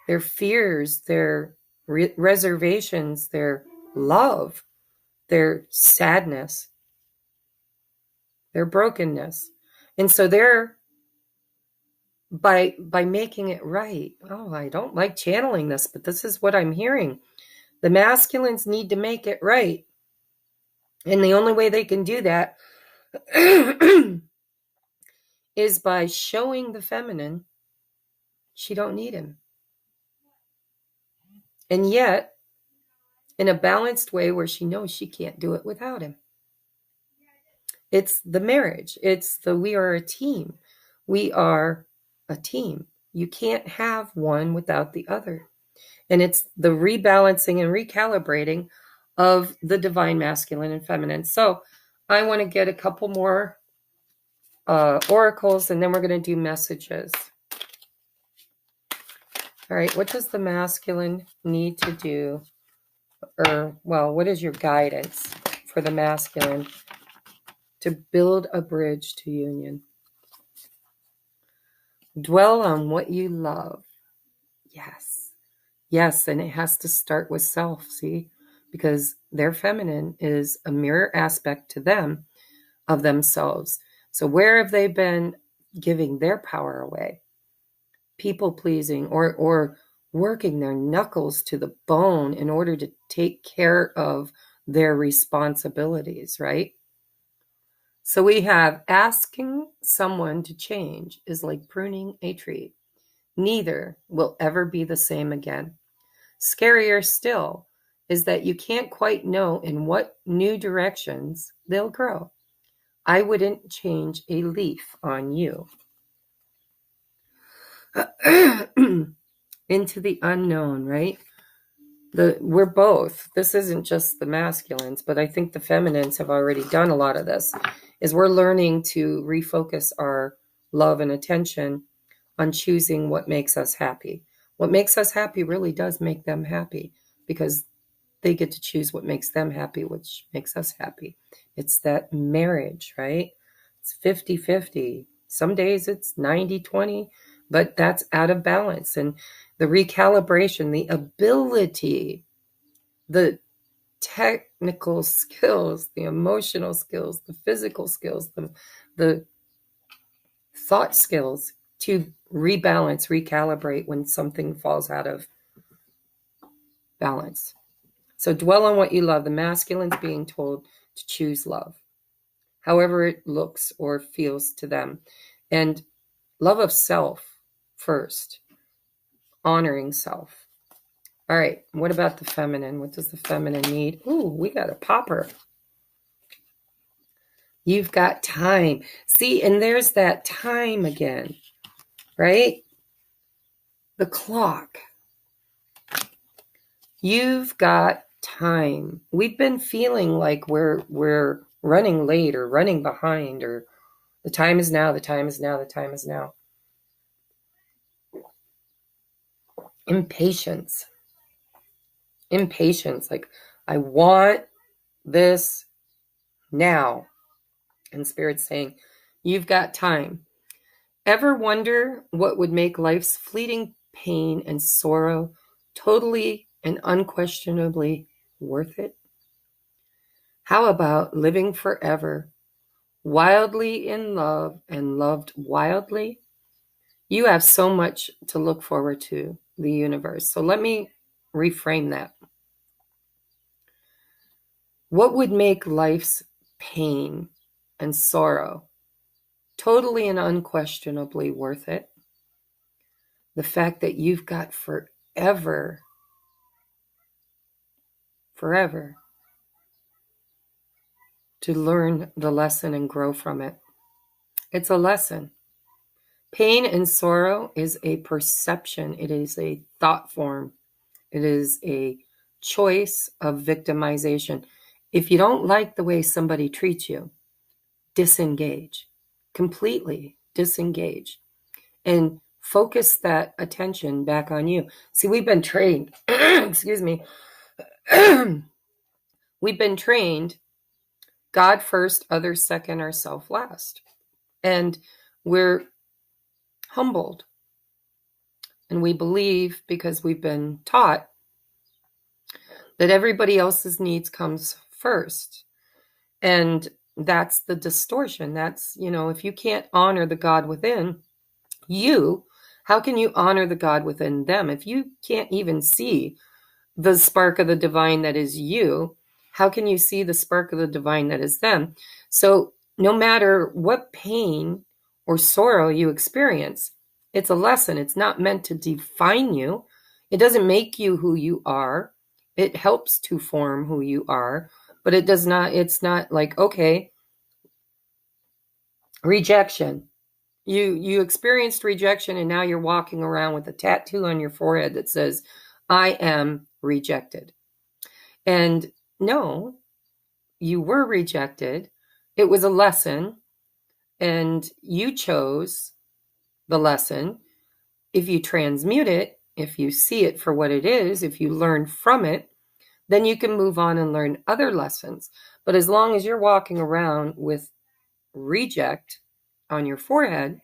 their fears, their reservations, their love, their sadness, their brokenness. And so they're, by making it right, I don't like channeling this, but this is what I'm hearing. The masculines need to make it right. And the only way they can do that is by showing the feminine she don't need him. And yet, in a balanced way where she knows she can't do it without him. It's the marriage. It's the we are a team. We are a team. You can't have one without the other. And it's the rebalancing and recalibrating of the divine masculine and feminine. So I want to get a couple more oracles, and then we're going to do messages. All right, what does the masculine need to do? Or, well, what is your guidance for the masculine to build a bridge to union? Dwell on what you love. Yes. Yes, and it has to start with self, see? Because their feminine is a mirror aspect to them of themselves. So where have they been giving their power away? People pleasing or working their knuckles to the bone in order to take care of their responsibilities, right? So we have asking someone to change is like pruning a tree. Neither will ever be the same again. Scarier still is that you can't quite know in what new directions they'll grow. I wouldn't change a leaf on you. Into the unknown, right? We're both. This isn't just the masculines, but I think the feminines have already done a lot of this, is we're learning to refocus our love and attention on choosing what makes us happy. What makes us happy really does make them happy, because they get to choose what makes them happy, which makes us happy. It's that marriage, right? It's 50-50. Some days it's 90-20, but that's out of balance. And the recalibration, the ability, the technical skills, the emotional skills, the physical skills, the thought skills to rebalance, recalibrate when something falls out of balance. So dwell on what you love. The masculine's being told to choose love, however it looks or feels to them. And love of self first, honoring self. All right, what about the feminine? What does the feminine need? Ooh, we got a popper. You've got time. See, and there's that time again, right? The clock. You've got time. We've been feeling like we're running late or running behind, or the time is now, the time is now, the time is now. Impatience, like I want this now. And Spirit's saying, you've got time. Ever wonder what would make life's fleeting pain and sorrow totally and unquestionably worth it? How about living forever, wildly in love and loved wildly? You have so much to look forward to, the universe. So let me reframe that. What would make life's pain and sorrow totally and unquestionably worth it? The fact that you've got forever to learn the lesson and grow from it. It's a lesson. Pain and sorrow is a perception. It is a thought form. It is a choice of victimization. If you don't like the way somebody treats you, disengage. Completely disengage. And focus that attention back on you. See, we've been trained, excuse me, we've been trained God first, others second, ourself last. And we're humbled. And we believe, because we've been taught, that everybody else's needs comes first. And that's the distortion. That's, if you can't honor the God within you, how can you honor the God within them? If you can't even see the spark of the divine that is you, how can you see the spark of the divine that is them? So no matter what pain or sorrow you experience, it's a lesson. It's not meant to define you. It doesn't make you who you are. It helps to form who you are, but it's not like, okay, Rejection. You experienced rejection, and now you're walking around with a tattoo on your forehead that says, I am rejected. And no, you were rejected. It was a lesson, and you chose the lesson. If you transmute it, if you see it for what it is, if you learn from it, then you can move on and learn other lessons. But as long as you're walking around with reject on your forehead,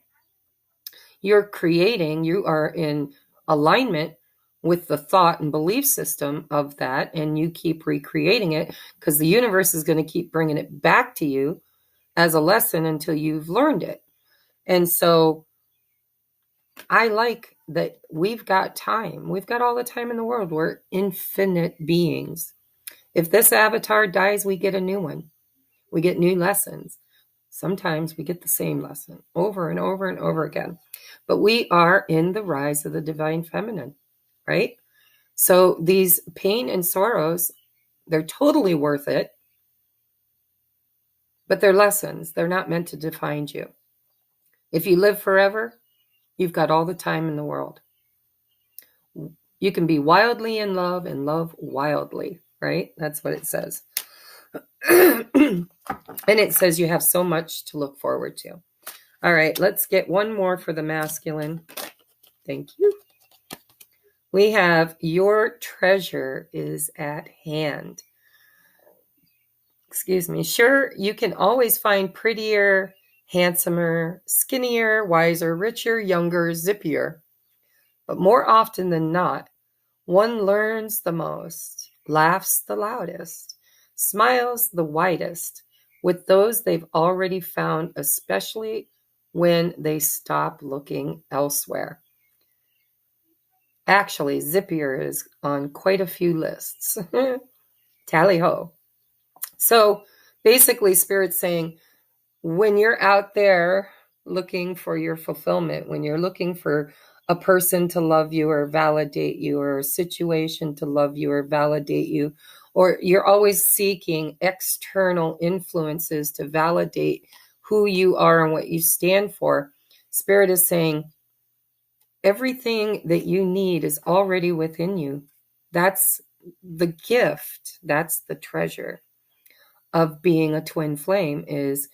you are in alignment with the thought and belief system of that, and you keep recreating it because the universe is going to keep bringing it back to you as a lesson until you've learned it. And so I like that we've got time. We've got all the time in the world. We're infinite beings. If this avatar dies, we get a new one. We get new lessons. Sometimes we get the same lesson over and over and over again. But we are in the rise of the divine feminine, right? So these pain and sorrows, they're totally worth it. But they're lessons. They're not meant to define you. If you live forever, you've got all the time in the world. You can be wildly in love and love wildly, right? That's what it says. And it says you have so much to look forward to. All right, let's get one more for the masculine. Thank you. We have your treasure is at hand. Excuse me. Sure, you can always find prettier, handsomer, skinnier, wiser, richer, younger, zippier. But more often than not, one learns the most, laughs the loudest, smiles the widest with those they've already found, especially when they stop looking elsewhere. Actually, zippier is on quite a few lists. Tally ho. So basically, Spirit's saying, when you're out there looking for your fulfillment, when you're looking for a person to love you or validate you, or a situation to love you or validate you, or you're always seeking external influences to validate who you are and what you stand for, Spirit is saying, everything that you need is already within you. That's the gift. That's the treasure of being a twin flame, is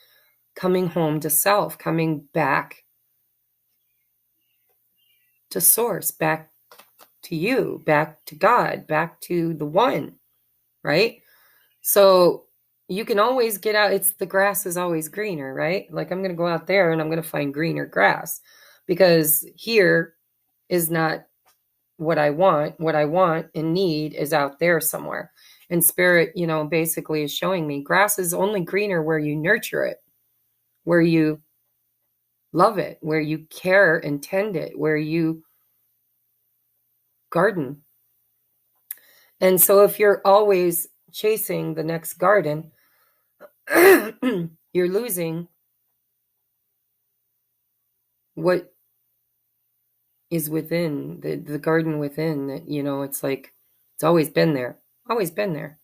coming home to self, coming back to source, back to you, back to God, back to the one, right? So you can always get out. It's the grass is always greener, right? Like I'm going to go out there and I'm going to find greener grass, because here is not what I want. What I want and need is out there somewhere. And Spirit, basically is showing me grass is only greener where you nurture it, where you love it, where you care and tend it, where you garden. And so if you're always chasing the next garden, you're losing what is within the garden within, that, it's like, it's always been there, always been there.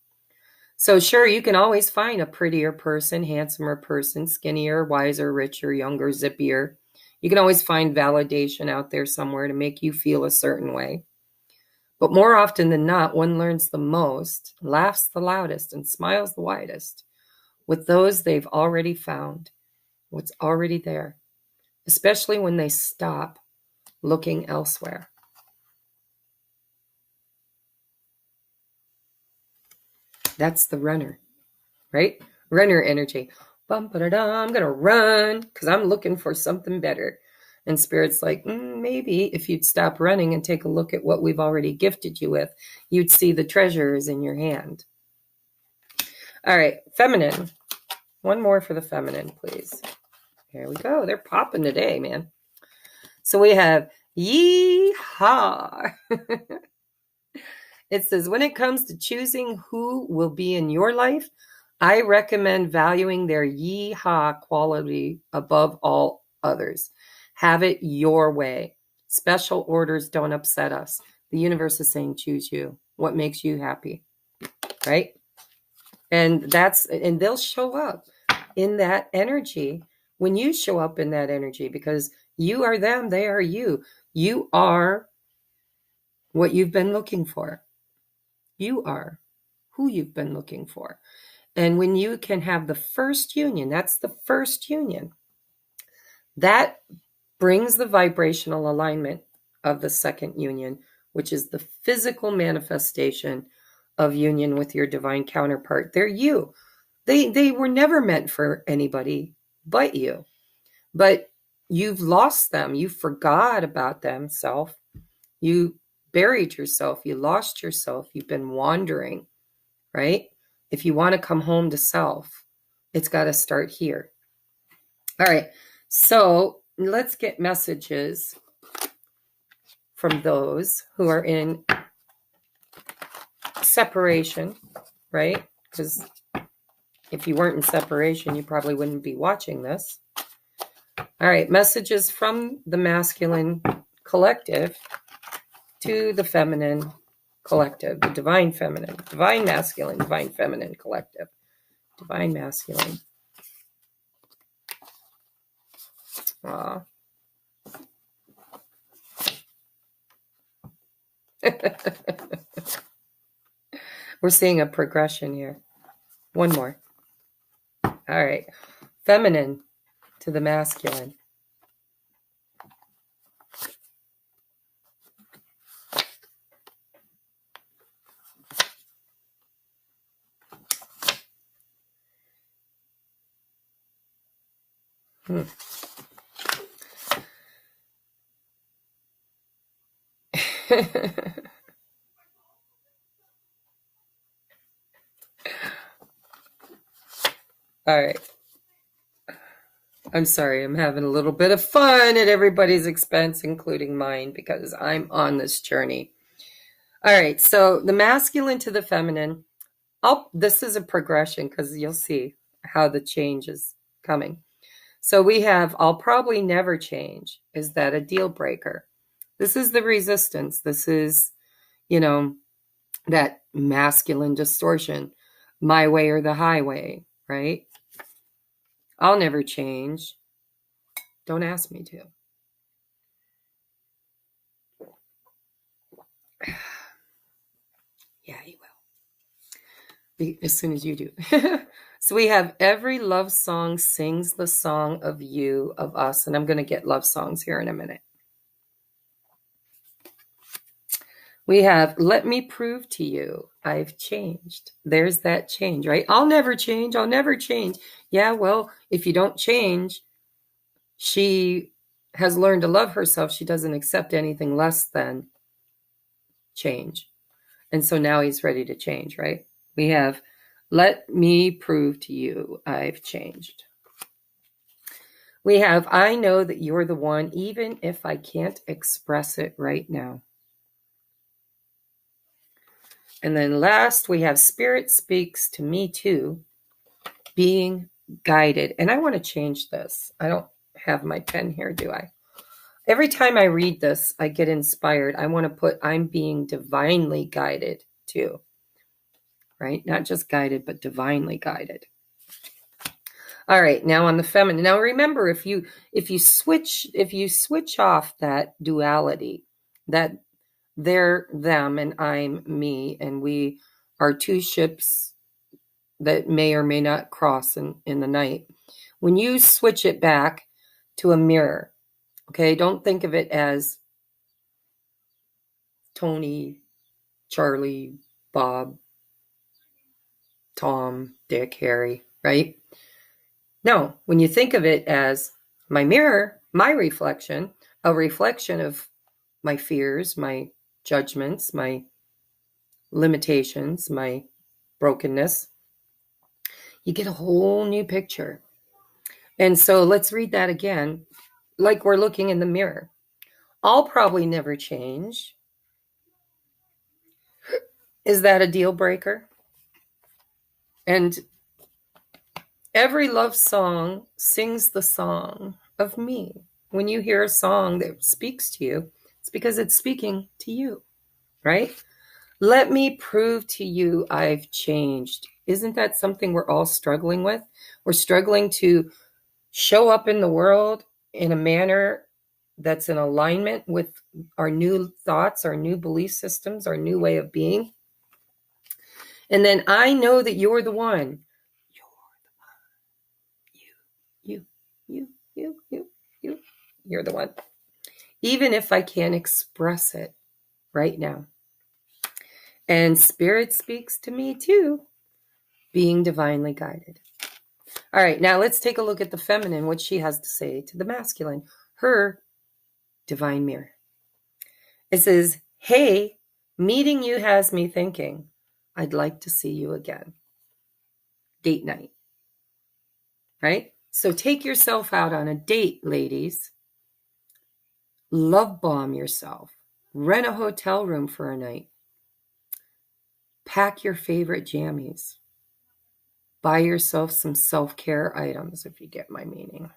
So sure, you can always find a prettier person, handsomer person, skinnier, wiser, richer, younger, zippier. You can always find validation out there somewhere to make you feel a certain way. But more often than not, one learns the most, laughs the loudest, and smiles the widest with those they've already found, what's already there, especially when they stop looking elsewhere. That's the runner, right? Runner energy. I'm going to run because I'm looking for something better. And Spirit's like, maybe if you'd stop running and take a look at what we've already gifted you with, you'd see the treasure is in your hand. All right, feminine. One more for the feminine, please. Here we go. They're popping today, man. So we have yeehaw. It says, when it comes to choosing who will be in your life, I recommend valuing their yeehaw quality above all others. Have it your way. Special orders don't upset us. The universe is saying, choose you. What makes you happy, right? And they'll show up in that energy when you show up in that energy, because you are them, they are you. You are what you've been looking for. You are who you've been looking for. And when you can have the first union, that's the first union, that brings the vibrational alignment of the second union, which is the physical manifestation of union with your divine counterpart. They're you. They were never meant for anybody but you. But you've lost them. You forgot about them, self. You buried yourself. You lost yourself. You've been wandering, right? If you want to come home to self, it's got to start here. All right. So let's get messages from those who are in separation, right? Because if you weren't in separation, you probably wouldn't be watching this. All right. Messages from the masculine collective to the feminine collective, the divine feminine, divine masculine, divine feminine collective, divine masculine. We're seeing a progression here. One more. All right. Feminine to the masculine. All right. I'm sorry, I'm having a little bit of fun at everybody's expense, including mine, because I'm on this journey. All right, so the masculine to the feminine. This is a progression because you'll see how the change is coming. So we have, I'll probably never change. Is that a deal breaker? This is the resistance. This is, that masculine distortion, my way or the highway, right? I'll never change. Don't ask me to. Yeah, you will. As soon as you do. So we have every love song sings the song of you, of us. And I'm going to get love songs here in a minute. We have, let me prove to you I've changed. There's that change, right? I'll never change. I'll never change. Yeah, well, if you don't change, she has learned to love herself. She doesn't accept anything less than change. And so now he's ready to change, right? We have, let me prove to you I've changed. We have, I know that you're the one, even if I can't express it right now. And then last, we have Spirit speaks to me too, being guided. And I want to change this. I don't have my pen here, do I? Every time I read this, I get inspired. I want to put, I'm being divinely guided too, right? Not just guided, but divinely guided. All right, now on the feminine. Now remember, if you switch off that duality, that they're them and I'm me, and we are two ships that may or may not cross in the night. When you switch it back to a mirror, okay, don't think of it as Tony, Charlie, Bob, Tom, Dick, Harry, right? No, when you think of it as my mirror, my reflection, a reflection of my fears, my judgments, my limitations, my brokenness, you get a whole new picture. And so let's read that again, like we're looking in the mirror. I'll probably never change. Is that a deal breaker? And every love song sings the song of me. When you hear a song that speaks to you, it's because it's speaking to you, right? Let me prove to you I've changed. Isn't that something we're all struggling with? We're struggling to show up in the world in a manner that's in alignment with our new thoughts, our new belief systems, our new way of being. And then I know that you're the one. You, you. You're the one. Even if I can't express it right now. And Spirit speaks to me too, being divinely guided. All right, now let's take a look at the feminine, what she has to say to the masculine, her divine mirror. It says, hey, meeting you has me thinking, I'd like to see you again. Date night. Right? So take yourself out on a date, ladies. Love bomb yourself. Rent a hotel room for a night. Pack your favorite jammies. Buy yourself some self-care items, if you get my meaning.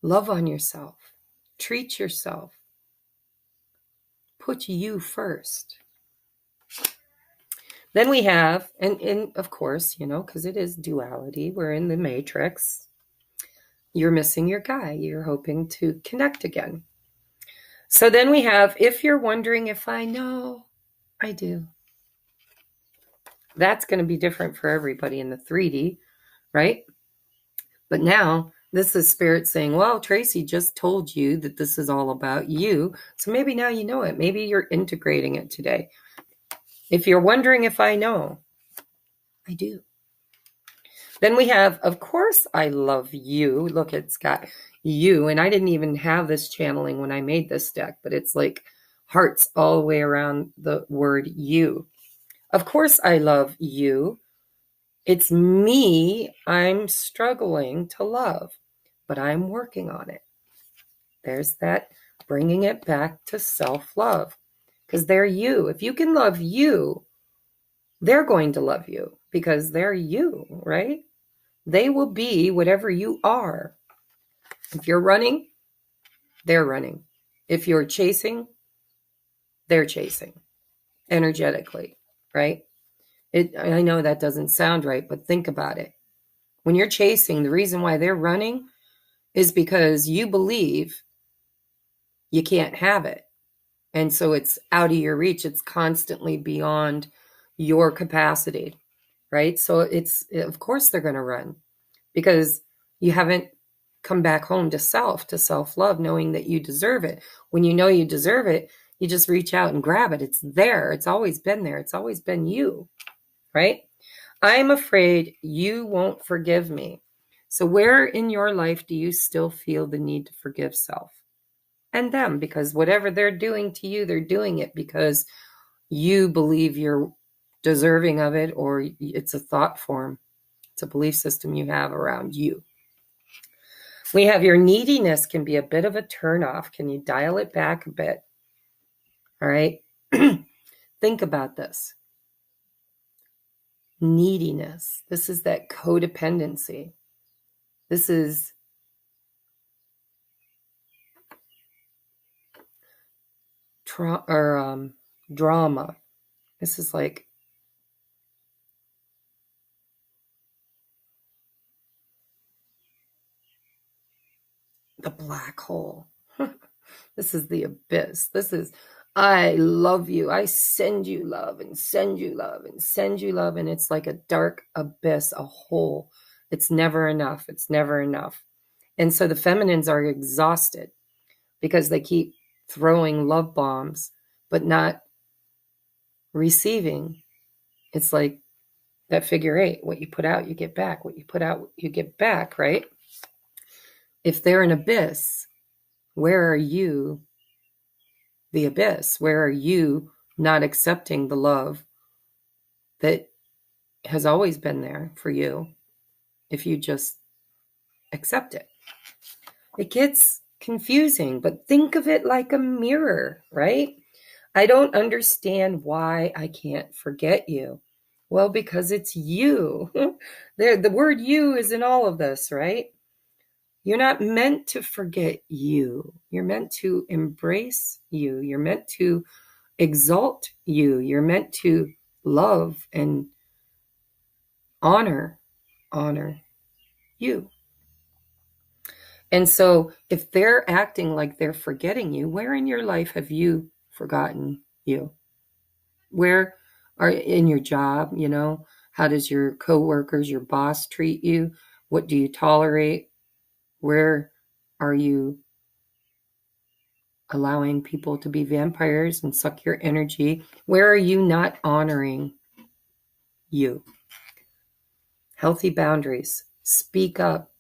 Love on yourself. Treat yourself. Put you first. Then we have, and of course, because it is duality, we're in the matrix. You're missing your guy. You're hoping to connect again. So then we have, if you're wondering if I know, I do. That's going to be different for everybody in the 3D, right? But now this is Spirit saying, well, Tracie just told you that this is all about you. So maybe now you know it. Maybe you're integrating it today. If you're wondering if I know, I do. Then we have, of course, I love you. Look, it's got you. And I didn't even have this channeling when I made this deck, but it's like hearts all the way around the word you. Of course, I love you. It's me I'm struggling to love, but I'm working on it. There's that bringing it back to self-love, because they're you. If you can love you, they're going to love you because they're you, right? They will be whatever you are. If you're running, they're running. If you're chasing, they're chasing energetically, right? I know that doesn't sound right, but think about it. When you're chasing, the reason why they're running is because you believe you can't have it. And so it's out of your reach. It's constantly beyond your capacity, right? So of course they're going to run because you haven't come back home to self-love, knowing that you deserve it. When you know you deserve it, you just reach out and grab it. It's there. It's always been there. It's always been you, right? I'm afraid you won't forgive me. So where in your life do you still feel the need to forgive self and them? Because whatever they're doing to you, they're doing it because you believe you're deserving of it, or it's a thought form. It's a belief system you have around you. We have your neediness can be a bit of a turnoff. Can you dial it back a bit? All right. Think about this. Neediness. This is that codependency. This is drama. This is like the black hole. This is the abyss. This is, I love you. I send you love and send you love and send you love. And it's like a dark abyss, a hole. It's never enough. It's never enough. And so the feminines are exhausted because they keep throwing love bombs, but not receiving. It's like that figure eight. What you put out, you get back. What you put out, you get back, right? If they're an abyss, where are you, the abyss? Where are you not accepting the love that has always been there for you if you just accept it? It gets confusing, but think of it like a mirror, right? I don't understand why I can't forget you. Well, because it's you. The word you is in all of this, right? You're not meant to forget you. You're meant to embrace you. You're meant to exalt you. You're meant to love and honor you. And so if they're acting like they're forgetting you, where in your life have you forgotten you? Where are in your job, how does your coworkers, your boss treat you? What do you tolerate? Where are you allowing people to be vampires and suck your energy? Where are you not honoring you? Healthy boundaries. Speak up.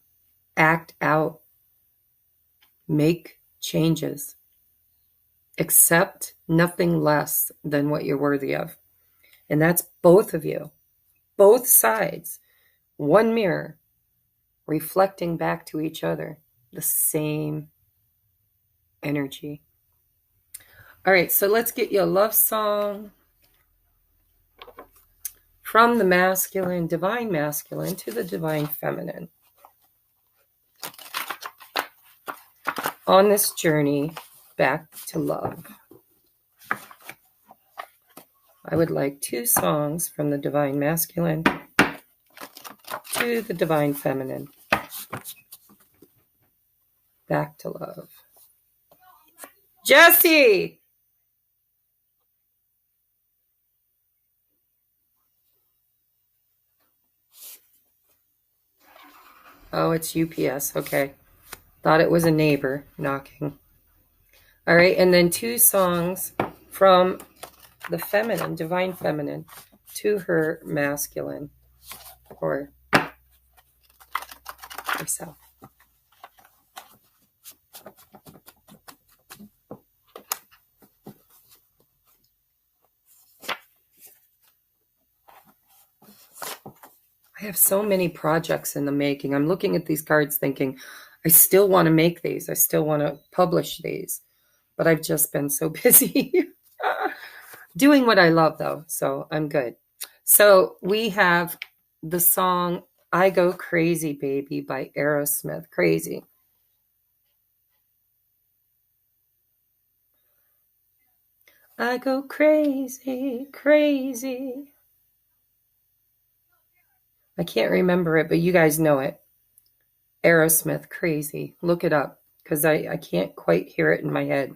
Act out. Make changes. Accept nothing less than what you're worthy of. And that's both of you. Both sides. One mirror. Reflecting back to each other. The same energy. All right, so let's get you a love song from the masculine, divine masculine, to the divine feminine. On this journey back to love, I would like 2 songs from the divine masculine to the divine feminine. Back to love. Jesse! Oh, it's UPS. Okay. Thought it was a neighbor knocking. All right, and then 2 songs from the feminine, divine feminine, to her masculine, or herself. I have so many projects in the making. I'm looking at these cards thinking, I still want to make these. I still want to publish these. But I've just been so busy doing what I love, though. So I'm good. So we have the song I Go Crazy Baby by Aerosmith. Crazy. I go crazy, crazy. I can't remember it, but you guys know it. Aerosmith, Crazy. Look it up, because I can't quite hear it in my head.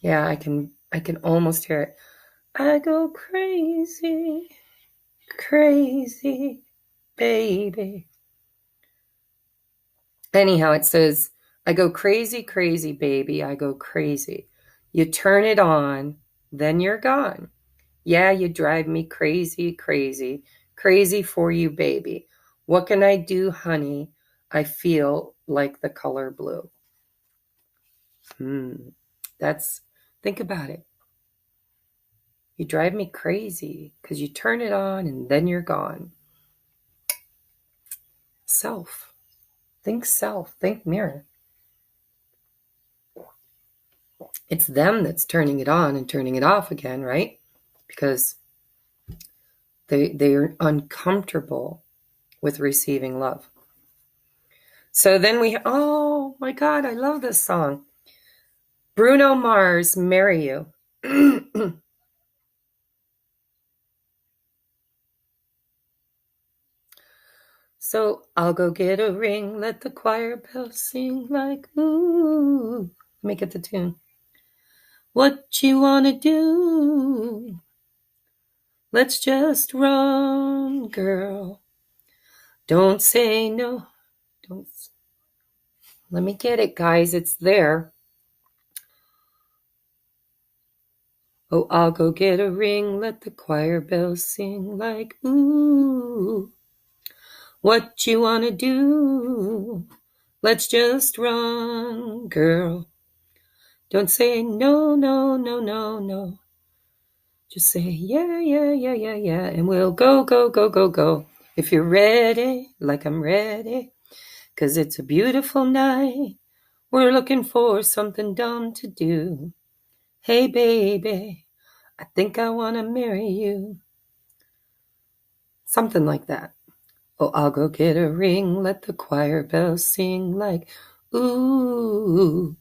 Yeah, I can almost hear it. I go crazy, crazy, baby. Anyhow, it says, I go crazy, crazy, baby. I go crazy. You turn it on, then you're gone. Yeah, you drive me crazy, crazy, crazy for you, baby. What can I do, honey? I feel like the color blue. Think about it. You drive me crazy because you turn it on and then you're gone. Self. Think mirror. It's them that's turning it on and turning it off again, right? Because they are uncomfortable with receiving love. So then oh my God, I love this song. Bruno Mars, Marry You. So I'll go get a ring, let the choir bells sing like, ooh. Let me get the tune. What you wanna do? Let's just run, girl. Don't say no. Let me get it, guys. It's there. Oh, I'll go get a ring, let the choir bells sing like, ooh. What you wanna do? Let's just run, girl. Don't say no, no, no, no, no. Just say yeah, yeah, yeah, yeah, yeah, and we'll go, go, go, go, go. If you're ready, like I'm ready, 'cause it's a beautiful night. We're looking for something dumb to do. Hey, baby, I think I want to marry you. Something like that. Oh, I'll go get a ring, let the choir bells sing like, ooh,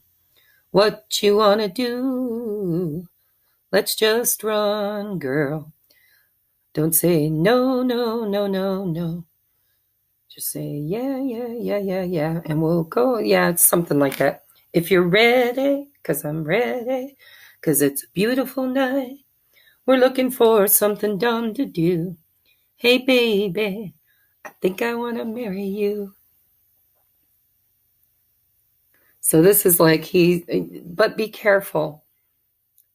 what you want to do? Let's just run, girl. Don't say no, no, no, no, no. Just say yeah, yeah, yeah, yeah, yeah, and we'll go. Yeah, it's something like that. If you're ready, because I'm ready, because it's a beautiful night. We're looking for something dumb to do. Hey, baby, I think I want to marry you. So this is like but be careful,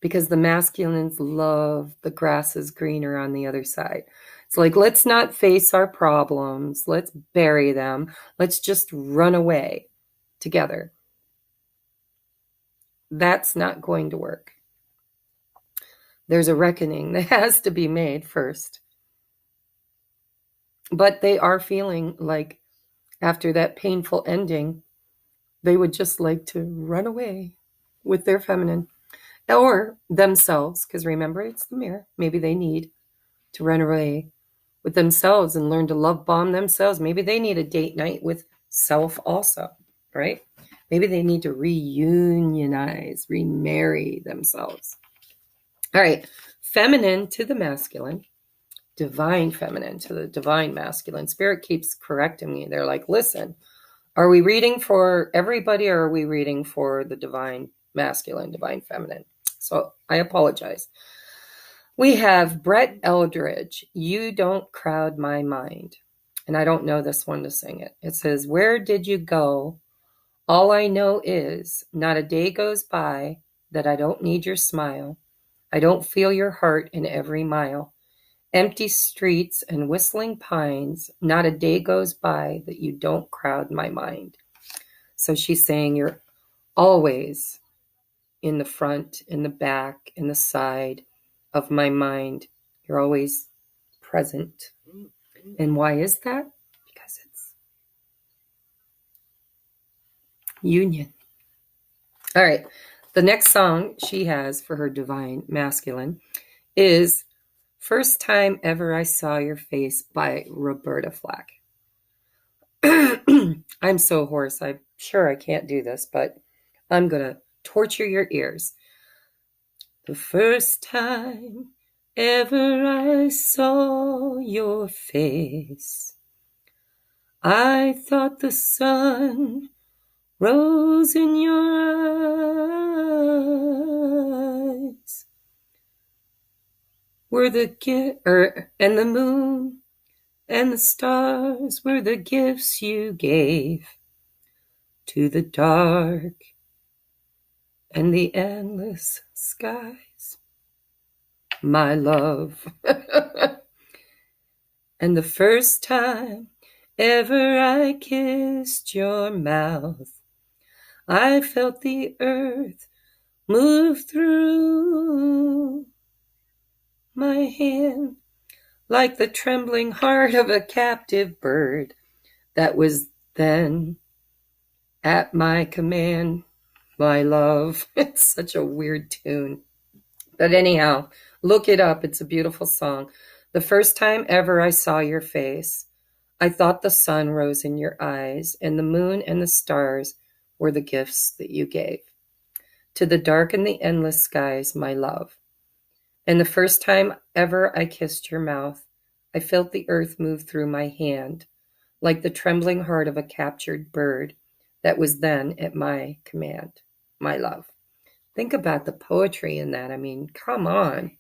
because the masculines love the grass is greener on the other side. It's like, let's not face our problems. Let's bury them. Let's just run away together. That's not going to work. There's a reckoning that has to be made first. But they are feeling like after that painful ending, they would just like to run away with their feminine or themselves. Because remember, it's the mirror. Maybe they need to run away with themselves and learn to love bomb themselves. Maybe they need a date night with self also, right? Maybe they need to reunionize, remarry themselves. All right, feminine to the masculine, divine feminine to the divine masculine. Spirit keeps correcting me. They're like, listen, are we reading for everybody, or are we reading for the divine masculine, divine feminine? So I apologize. We have Brett Eldridge, You Don't Crowd My Mind. And I don't know this one to sing it. It says, where did you go? All I know is not a day goes by that I don't need your smile. I don't feel your heart in every mile. Empty streets and whistling pines, not a day goes by that you don't crowd my mind. So she's saying you're always in the front, in the back, in the side of my mind. You're always present. And why is that? Because it's union. All right. The next song she has for her divine masculine is First Time Ever I Saw Your Face by Roberta Flack. I'm so hoarse. I'm sure I can't do this, but I'm going to torture your ears. The first time ever I saw your face, I thought the sun rose in your eyes. Were and the moon and the stars were the gifts you gave to the dark and the endless skies, my love. And the first time ever I kissed your mouth, I felt the earth move through my hand like the trembling heart of a captive bird that was then at my command, my love. It's such a weird tune. But anyhow, look it up. It's a beautiful song. The first time ever I saw your face, I thought the sun rose in your eyes, and the moon and the stars were the gifts that you gave to the dark and the endless skies, my love. And the first time ever I kissed your mouth, I felt the earth move through my hand, like the trembling heart of a captured bird that was then at my command, my love. Think about the poetry in that. I mean, come on.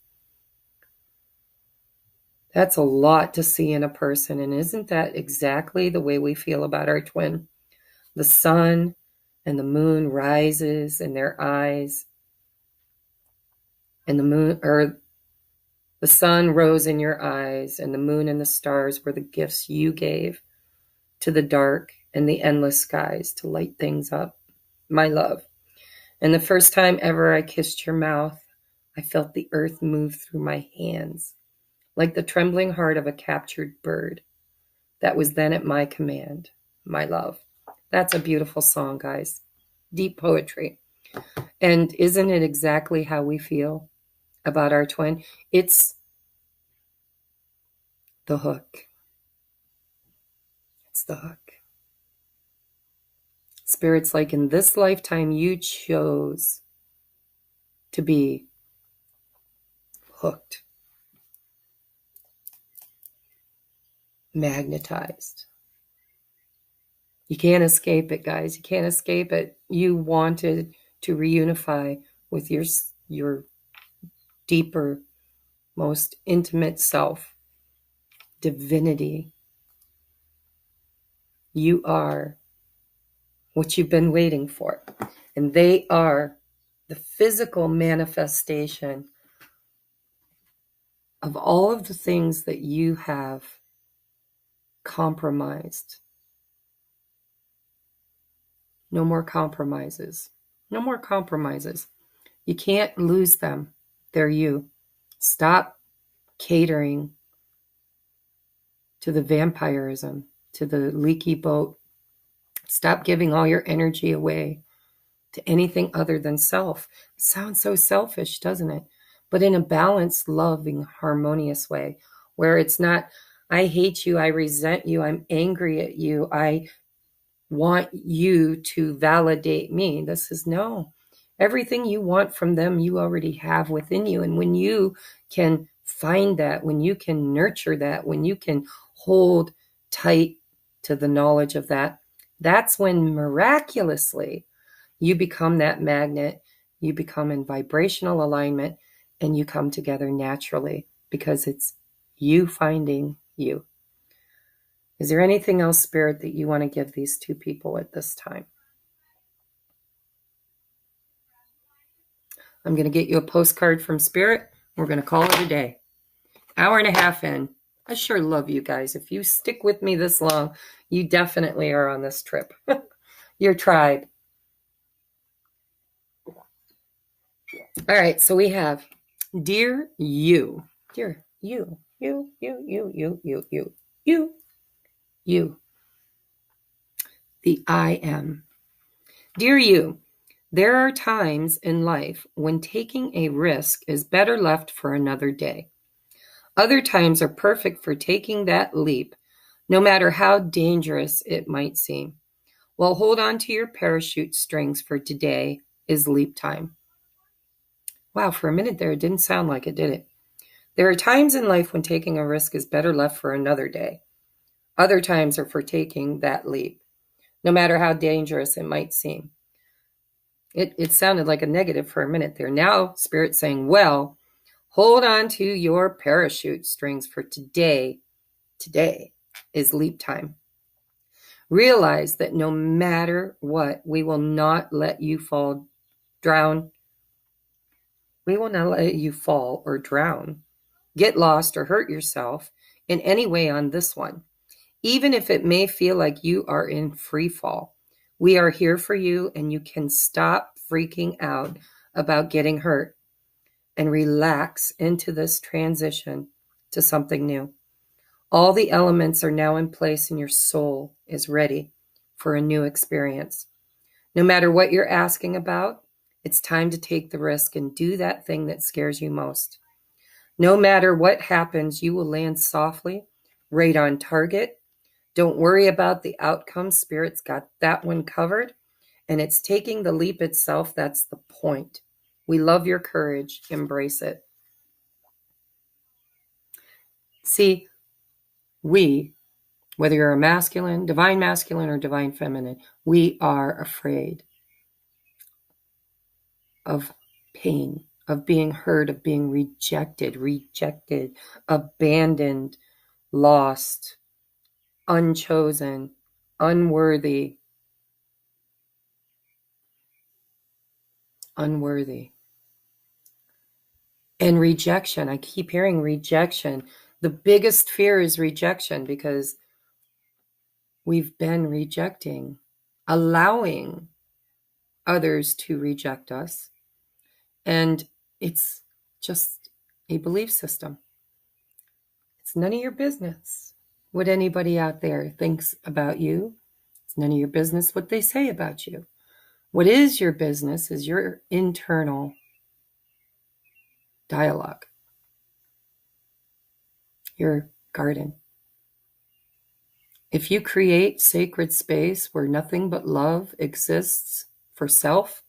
That's a lot to see in a person. And isn't that exactly the way we feel about our twin? The sun and the moon rises in their eyes, and the sun rose in your eyes, and the moon and the stars were the gifts you gave to the dark and the endless skies to light things up, my love. And the first time ever I kissed your mouth, I felt the earth move through my hands, like the trembling heart of a captured bird that was then at my command, my love. That's a beautiful song, guys. Deep poetry. And isn't it exactly how we feel about our twin? It's the hook. It's the hook. Spirit's like, in this lifetime, you chose to be hooked, magnetized. You can't escape it, guys. You can't escape it. You wanted to reunify with your deeper, most intimate self, divinity. You are what you've been waiting for. And they are the physical manifestation of all of the things that you have compromised. No more compromises. No more compromises. You can't lose them. They're you. Stop catering to the vampirism, to the leaky boat. Stop giving all your energy away to anything other than self. It sounds so selfish, doesn't it? But in a balanced, loving, harmonious way, where it's not, I hate you, I resent you, I'm angry at you, I want you to validate me. This is no. Everything you want from them, you already have within you. And when you can find that, when you can nurture that, when you can hold tight to the knowledge of that, that's when miraculously you become that magnet, you become in vibrational alignment, and you come together naturally because it's you finding you. Is there anything else, Spirit, that you want to give these two people at this time? I'm going to get you a postcard from Spirit. We're going to call it a day. Hour and a half in. I sure love you guys. If you stick with me this long, you definitely are on this trip. Your tribe. All right, so we have Dear You. Dear You. You. The I am. Dear You, there are times in life when taking a risk is better left for another day. Other times are perfect for taking that leap, no matter how dangerous it might seem. Well, hold on to your parachute strings, for today is leap time. Wow, for a minute there, it didn't sound like it, did it? There are times in life when taking a risk is better left for another day. Other times are for taking that leap, no matter how dangerous it might seem. It sounded like a negative for a minute there. Now, Spirit's saying, well, hold on to your parachute strings, for today is leap time. Realize that no matter what, we will not let you drown. We will not let you fall or drown, get lost, or hurt yourself in any way on this one. Even if it may feel like you are in free fall, we are here for you, and you can stop freaking out about getting hurt and relax into this transition to something new. All the elements are now in place, and your soul is ready for a new experience. No matter what you're asking about, it's time to take the risk and do that thing that scares you most. No matter what happens, you will land softly, right on target. Don't worry about the outcome. Spirit's got that one covered. And it's taking the leap itself that's the point. We love your courage. Embrace it. See, whether you're a divine masculine or divine feminine, we are afraid of pain, of being hurt, of being rejected, abandoned, lost, unchosen, unworthy. And rejection. I keep hearing rejection. The biggest fear is rejection, because we've been rejecting, allowing others to reject us. And it's just a belief system. It's none of your business what anybody out there thinks about you. It's none of your business what they say about you. What is your business is your internal dialogue, your garden. If you create sacred space where nothing but love exists for self,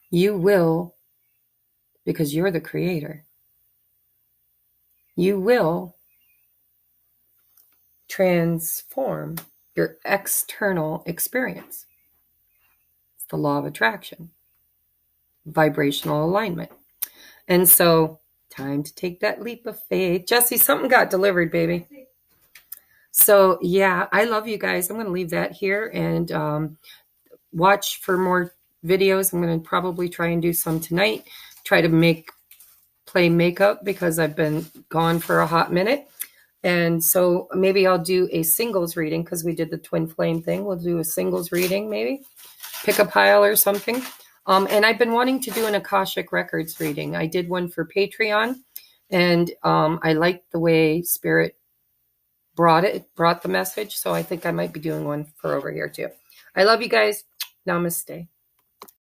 you will, because you're the creator. you will transform your external experience. It's the law of attraction, vibrational alignment. And so, time to take that leap of faith. Jesse, something got delivered, baby. So, yeah, I love you guys. I'm going to leave that here and watch for more videos. I'm going to probably try and do some tonight. Try to play makeup because I've been gone for a hot minute. And so maybe I'll do a singles reading because we did the twin flame thing. We'll do a singles reading, maybe pick a pile or something. And I've been wanting to do an Akashic Records reading. I did one for Patreon, and I liked the way Spirit brought the message. So I think I might be doing one for over here too. I love you guys. Namaste.